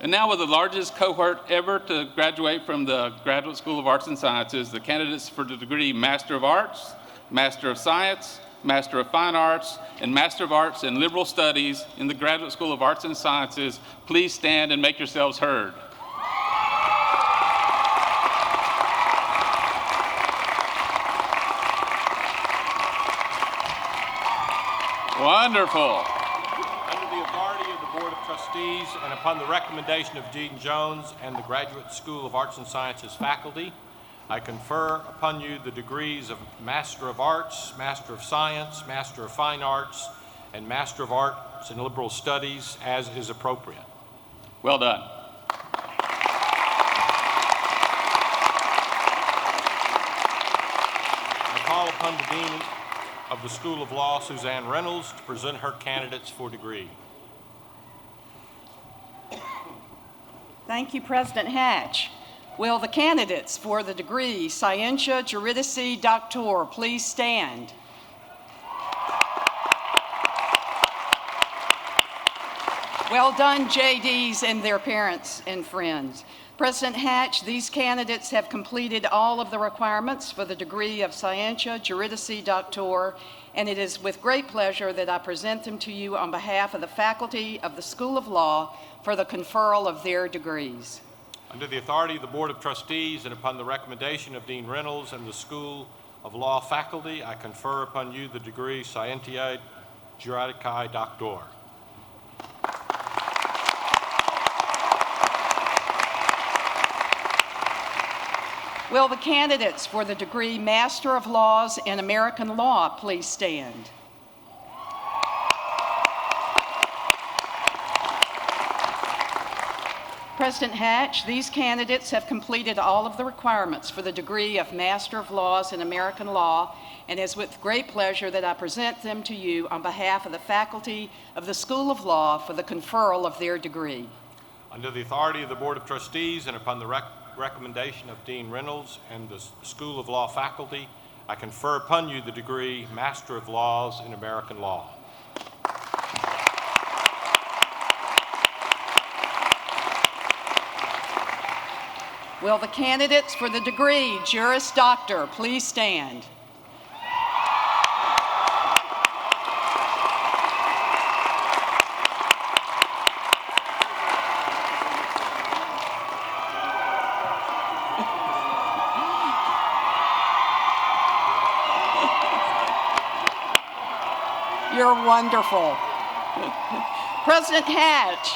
And now with the largest cohort ever to graduate from the Graduate School of Arts and Sciences, the candidates for the degree Master of Arts, Master of Science, Master of Fine Arts, and Master of Arts in Liberal Studies in the Graduate School of Arts and Sciences, please stand and make yourselves heard. Wonderful. Trustees and upon the recommendation of Dean Jones and the Graduate School of Arts and Sciences faculty, I confer upon you the degrees of Master of Arts, Master of Science, Master of Fine Arts, and Master of Arts in Liberal Studies as is appropriate. Well done. I call upon the Dean of the School of Law, Suzanne Reynolds, to present her candidates for degree. Thank you, President Hatch. Will the candidates for the degree Scientia Juridici Doctor please stand? Well done, JDs and their parents and friends. President Hatch, these candidates have completed all of the requirements for the degree of Scientia Juridici Doctor, and it is with great pleasure that I present them to you on behalf of the faculty of the School of Law for the conferral of their degrees. Under the authority of the Board of Trustees and upon the recommendation of Dean Reynolds and the School of Law faculty, I confer upon you the degree Scientia Juridici Doctor. Will the candidates for the degree Master of Laws in American Law please stand? President Hatch, these candidates have completed all of the requirements for the degree of Master of Laws in American Law, and it is with great pleasure that I present them to you on behalf of the faculty of the School of Law for the conferral of their degree. Under the authority of the Board of Trustees and upon the recommendation of Dean Reynolds and the School of Law faculty, I confer upon you the degree Master of Laws in American Law. Will the candidates for the degree Juris Doctor please stand? You're wonderful. President Hatch,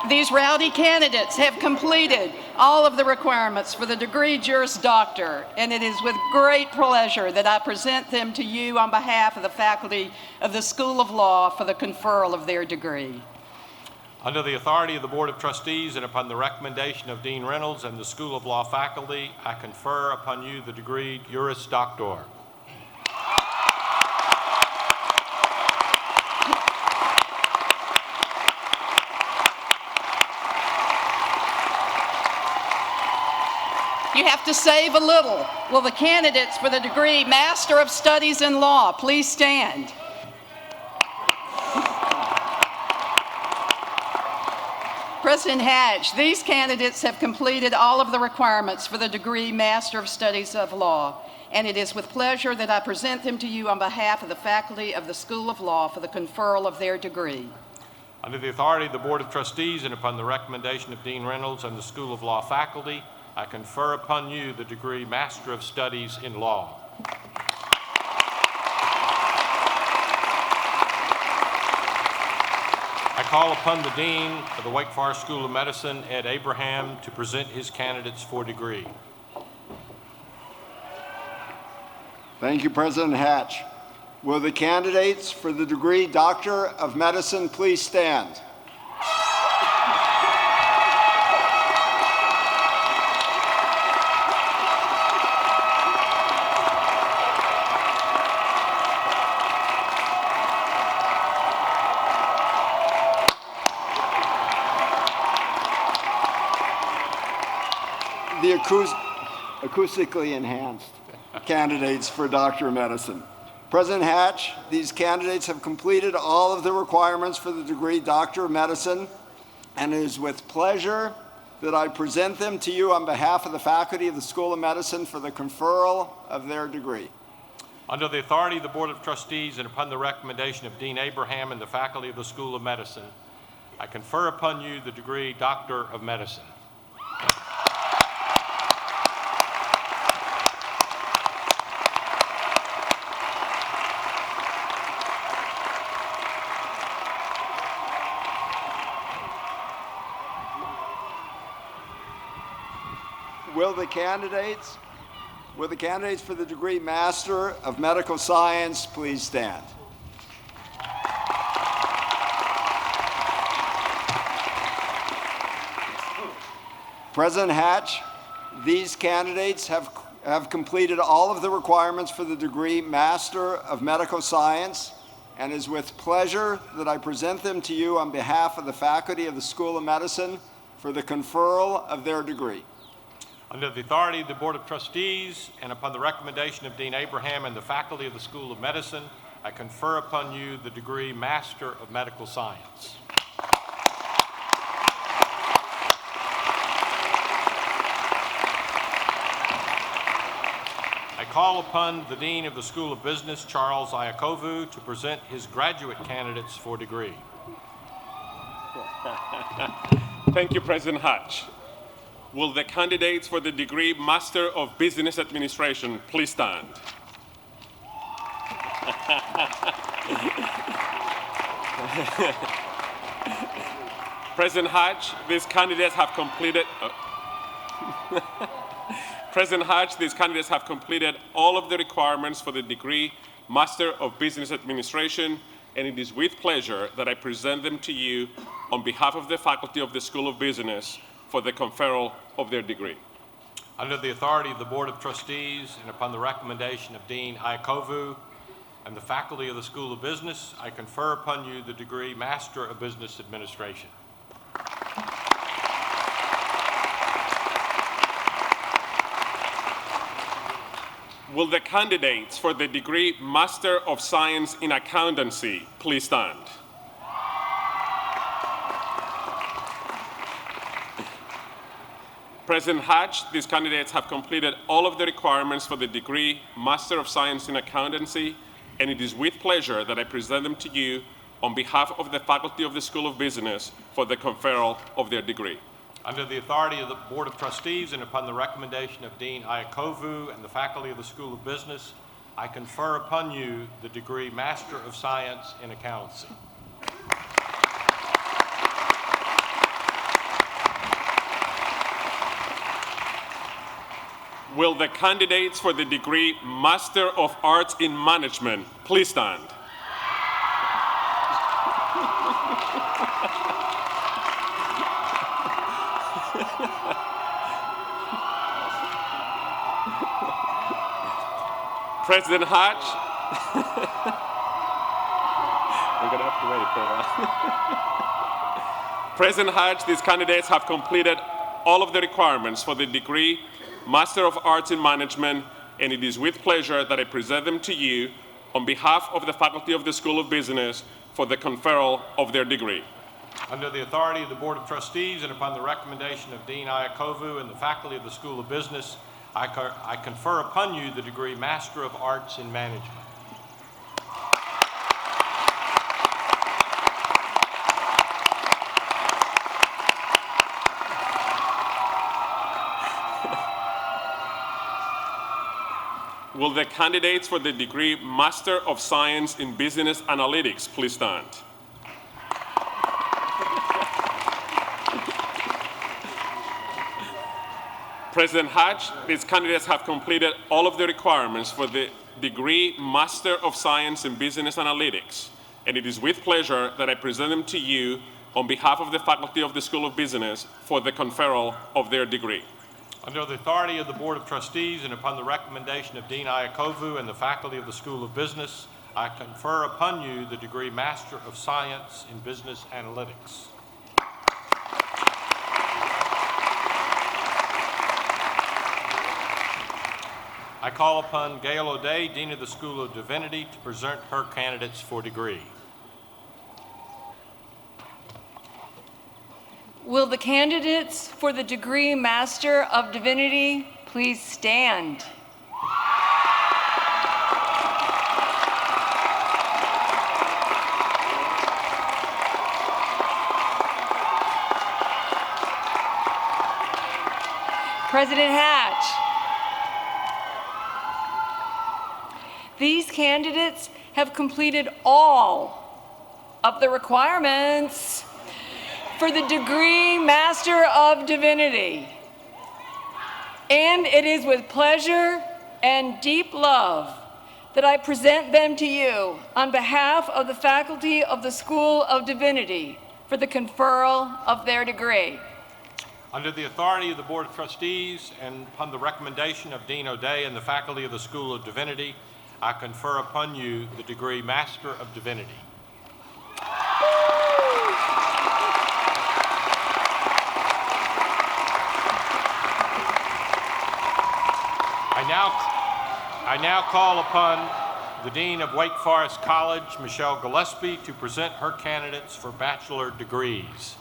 these rowdy candidates have completed all of the requirements for the degree Juris Doctor, and it is with great pleasure that I present them to you on behalf of the faculty of the School of Law for the conferral of their degree. Under the authority of the Board of Trustees and upon the recommendation of Dean Reynolds and the School of Law faculty, I confer upon you the degree Juris Doctor. You have to save a little. Will the candidates for the degree Master of Studies in Law please stand? President Hatch, these candidates have completed all of the requirements for the degree Master of Studies of Law, and it is with pleasure that I present them to you on behalf of the faculty of the School of Law for the conferral of their degree. Under the authority of the Board of Trustees and upon the recommendation of Dean Reynolds and the School of Law faculty, I confer upon you the degree Master of Studies in Law. I call upon the Dean of the Wake Forest School of Medicine, Ed Abraham, to present his candidates for degree. Thank you, President Hatch. Will the candidates for the degree Doctor of Medicine please stand? The acoustically enhanced candidates for Doctor of Medicine. President Hatch, these candidates have completed all of the requirements for the degree Doctor of Medicine, and it is with pleasure that I present them to you on behalf of the faculty of the School of Medicine for the conferral of their degree. Under the authority of the Board of Trustees and upon the recommendation of Dean Abraham and the faculty of the School of Medicine, I confer upon you the degree Doctor of Medicine. Will the candidates for the degree Master of Medical Science please stand? President Hatch, these candidates have completed all of the requirements for the degree Master of Medical Science, and it is with pleasure that I present them to you on behalf of the faculty of the School of Medicine for the conferral of their degree. Under the authority of the Board of Trustees and upon the recommendation of Dean Abraham and the faculty of the School of Medicine, I confer upon you the degree Master of Medical Science. I call upon the Dean of the School of Business, Charles Iacovu, to present his graduate candidates for degree. Thank you, President Hatch. Will the candidates for the degree Master of Business Administration please stand? President Hatch, these candidates have completed President Hatch, these candidates have completed all of the requirements for the degree Master of Business Administration, and it is with pleasure that I present them to you on behalf of the faculty of the School of Business for the conferral of their degree. Under the authority of the Board of Trustees and upon the recommendation of Dean Iakovu and the faculty of the School of Business, I confer upon you the degree Master of Business Administration. Will the candidates for the degree Master of Science in Accountancy please stand? President Hatch, these candidates have completed all of the requirements for the degree Master of Science in Accountancy, and it is with pleasure that I present them to you on behalf of the faculty of the School of Business for the conferral of their degree. Under the authority of the Board of Trustees and upon the recommendation of Dean Iakovu and the faculty of the School of Business, I confer upon you the degree Master of Science in Accountancy. Will the candidates for the degree Master of Arts in Management please stand? President Hatch. We're going to have to wait for that. President Hatch, these candidates have completed all of the requirements for the degree Master of Arts in Management, and it is with pleasure that I present them to you on behalf of the faculty of the School of Business for the conferral of their degree. Under the authority of the Board of Trustees and upon the recommendation of Dean Iakovu and the faculty of the School of Business, I confer upon you the degree Master of Arts in Management. Will the candidates for the degree Master of Science in Business Analytics please stand? President Hatch, these candidates have completed all of the requirements for the degree Master of Science in Business Analytics, and it is with pleasure that I present them to you on behalf of the faculty of the School of Business for the conferral of their degree. Under the authority of the Board of Trustees and upon the recommendation of Dean Iakovu and the faculty of the School of Business, I confer upon you the degree Master of Science in Business Analytics. I call upon Gail O'Day, Dean of the School of Divinity, to present her candidates for degree. Will the candidates for the degree Master of Divinity please stand? President Hatch. These candidates have completed all of the requirements for the degree Master of Divinity. And it is with pleasure and deep love that I present them to you on behalf of the faculty of the School of Divinity for the conferral of their degree. Under the authority of the Board of Trustees and upon the recommendation of Dean O'Day and the faculty of the School of Divinity, I confer upon you the degree Master of Divinity. I now call upon the Dean of Wake Forest College, Michelle Gillespie, to present her candidates for bachelor degrees.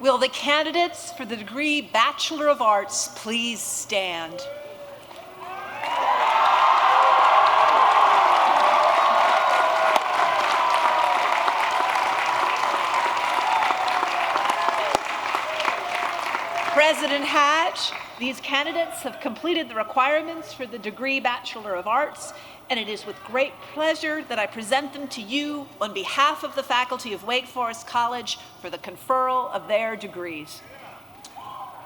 Will the candidates for the degree Bachelor of Arts please stand? President Hatch, these candidates have completed the requirements for the degree Bachelor of Arts, and it is with great pleasure that I present them to you on behalf of the faculty of Wake Forest College for the conferral of their degrees.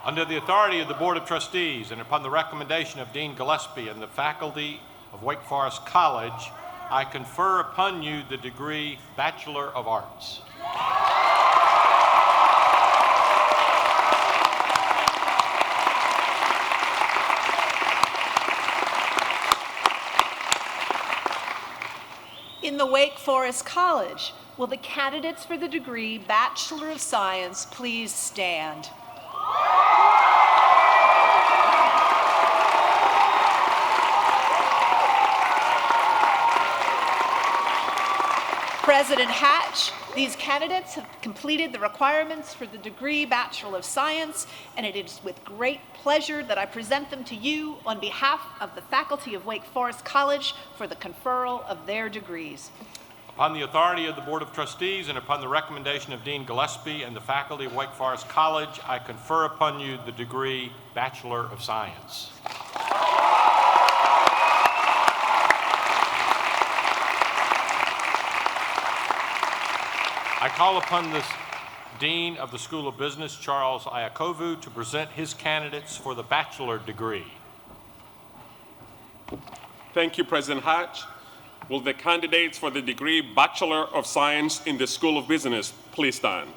Under the authority of the Board of Trustees and upon the recommendation of Dean Gillespie and the faculty of Wake Forest College, I confer upon you the degree Bachelor of Arts. In the Wake Forest College, will the candidates for the degree Bachelor of Science please stand? President Hatch, these candidates have completed the requirements for the degree Bachelor of Science, and it is with great pleasure that I present them to you on behalf of the faculty of Wake Forest College for the conferral of their degrees. Upon the authority of the Board of Trustees and upon the recommendation of Dean Gillespie and the faculty of Wake Forest College, I confer upon you the degree Bachelor of Science. I call upon the Dean of the School of Business, Charles Iacovu, to present his candidates for the bachelor degree. Thank you, President Hatch. Will the candidates for the degree Bachelor of Science in the School of Business please stand?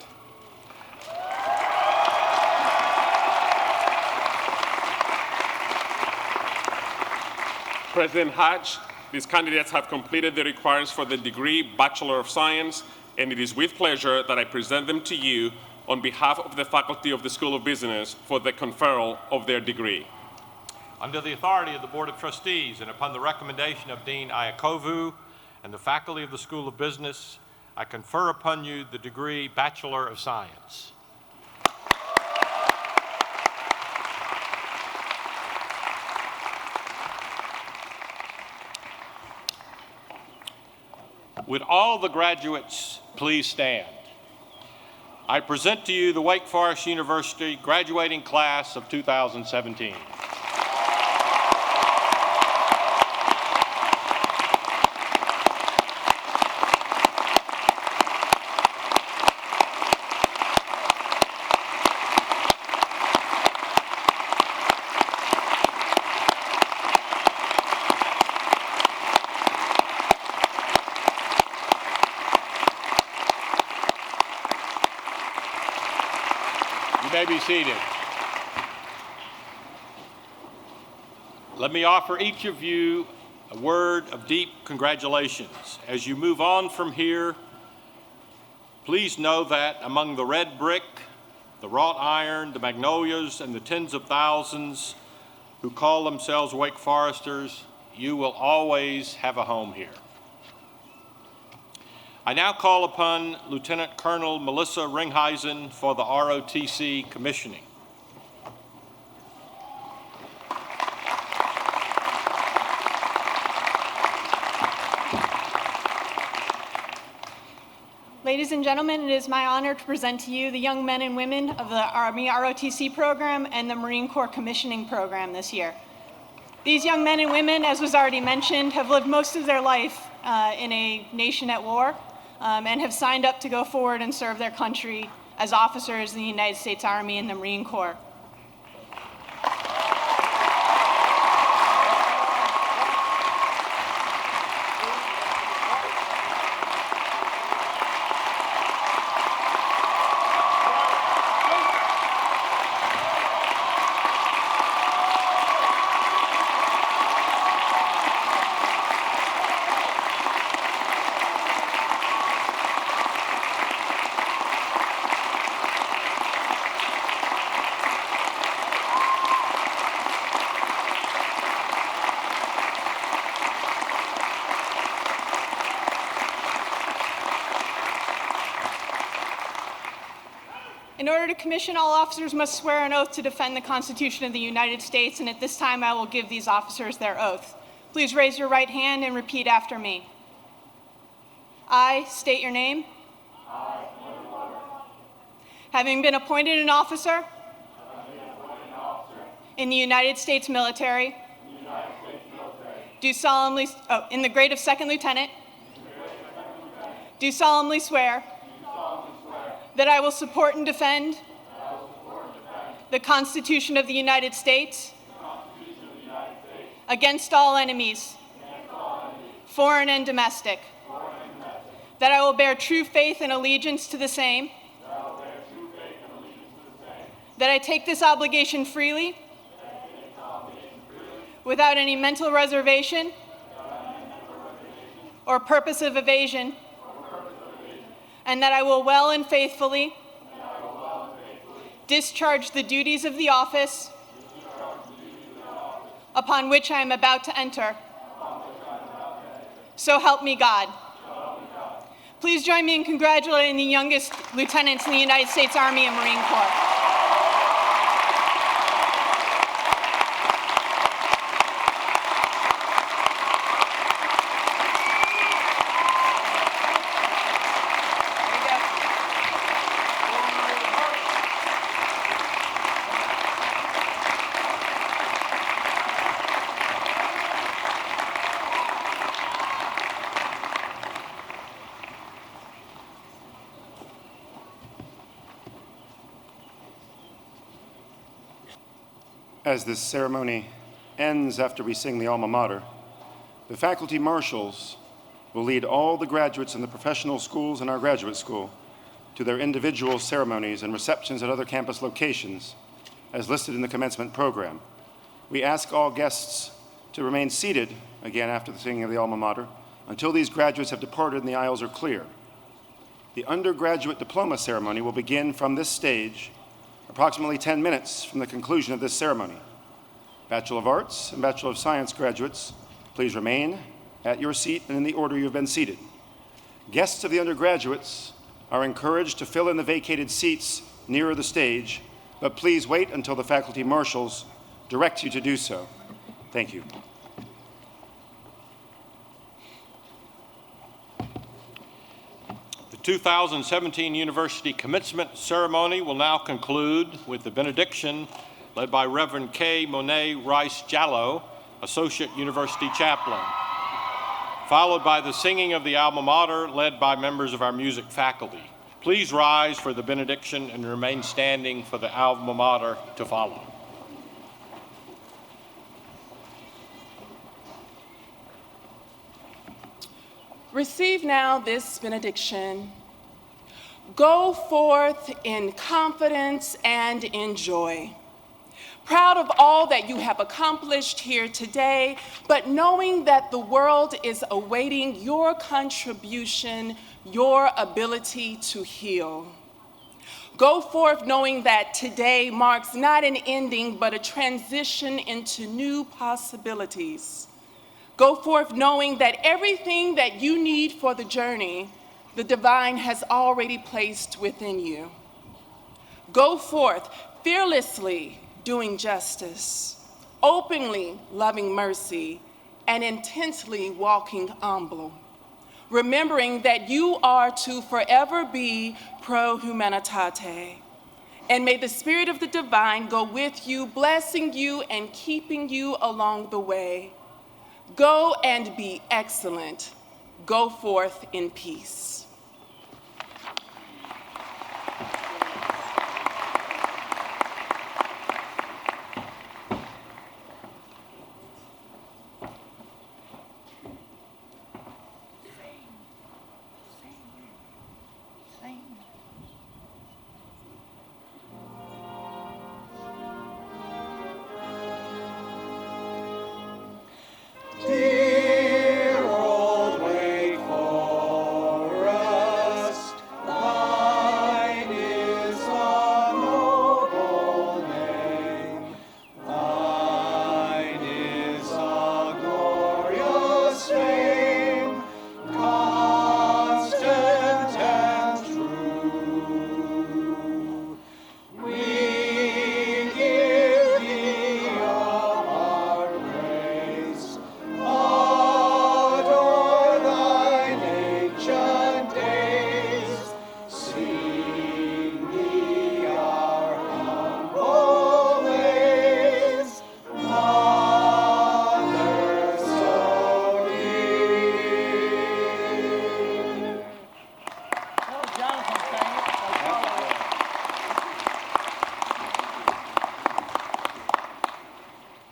President Hatch, these candidates have completed the requirements for the degree Bachelor of Science, and it is with pleasure that I present them to you on behalf of the faculty of the School of Business for the conferral of their degree. Under the authority of the Board of Trustees and upon the recommendation of Dean Iacovu and the faculty of the School of Business, I confer upon you the degree Bachelor of Science. Would all the graduates please stand? I present to you the Wake Forest University graduating class of 2017. You may be seated. Let me offer each of you a word of deep congratulations. As you move on from here, please know that among the red brick, the wrought iron, the magnolias, and the tens of thousands who call themselves Wake Foresters, you will always have a home here. I now call upon Lieutenant Colonel Melissa Ringheisen for the ROTC commissioning. Ladies and gentlemen, it is my honor to present to you the young men and women of the Army ROTC program and the Marine Corps commissioning program this year. These young men and women, as was already mentioned, have lived most of their life in a nation at war and have signed up to go forward and serve their country as officers in the United States Army and the Marine Corps. In order to commission, all officers must swear an oath to defend the Constitution of the United States, and at this time I will give these officers their oath. Please raise your right hand and repeat after me. I state your name. Having been appointed an officer in the United States military, do solemnly, in the grade of second lieutenant, do solemnly swear that I will support and defend the Constitution of the United States against all enemies, foreign and domestic, that I will bear true faith and allegiance to the same, that I take this obligation freely, without any mental reservation or purpose of evasion, and that I will well and faithfully discharge the duties of the office upon which I am about to enter. So help me God. Please join me in congratulating the youngest lieutenants in the United States Army and Marine Corps. As this ceremony ends after we sing the alma mater, the faculty marshals will lead all the graduates in the professional schools and our graduate school to their individual ceremonies and receptions at other campus locations, as listed in the commencement program. We ask all guests to remain seated, again after the singing of the alma mater, until these graduates have departed and the aisles are clear. The undergraduate diploma ceremony will begin from this stage approximately 10 minutes from the conclusion of this ceremony. Bachelor of Arts and Bachelor of Science graduates, please remain at your seat and in the order you have been seated. Guests of the undergraduates are encouraged to fill in the vacated seats nearer the stage, but please wait until the faculty marshals direct you to do so. Thank you. The 2017 University Commencement Ceremony will now conclude with the benediction led by Reverend K. Monet Rice Jallow, Associate University Chaplain, followed by the singing of the alma mater led by members of our music faculty. Please rise for the benediction and remain standing for the alma mater to follow. Receive now this benediction. Go forth in confidence and in joy, proud of all that you have accomplished here today, but knowing that the world is awaiting your contribution, your ability to heal. Go forth knowing that today marks not an ending, but a transition into new possibilities. Go forth knowing that everything that you need for the journey, the divine has already placed within you. Go forth fearlessly doing justice, openly loving mercy, and intensely walking humble, remembering that you are to forever be pro humanitate. And may the Spirit of the divine go with you, blessing you and keeping you along the way. Go and be excellent. Go forth in peace.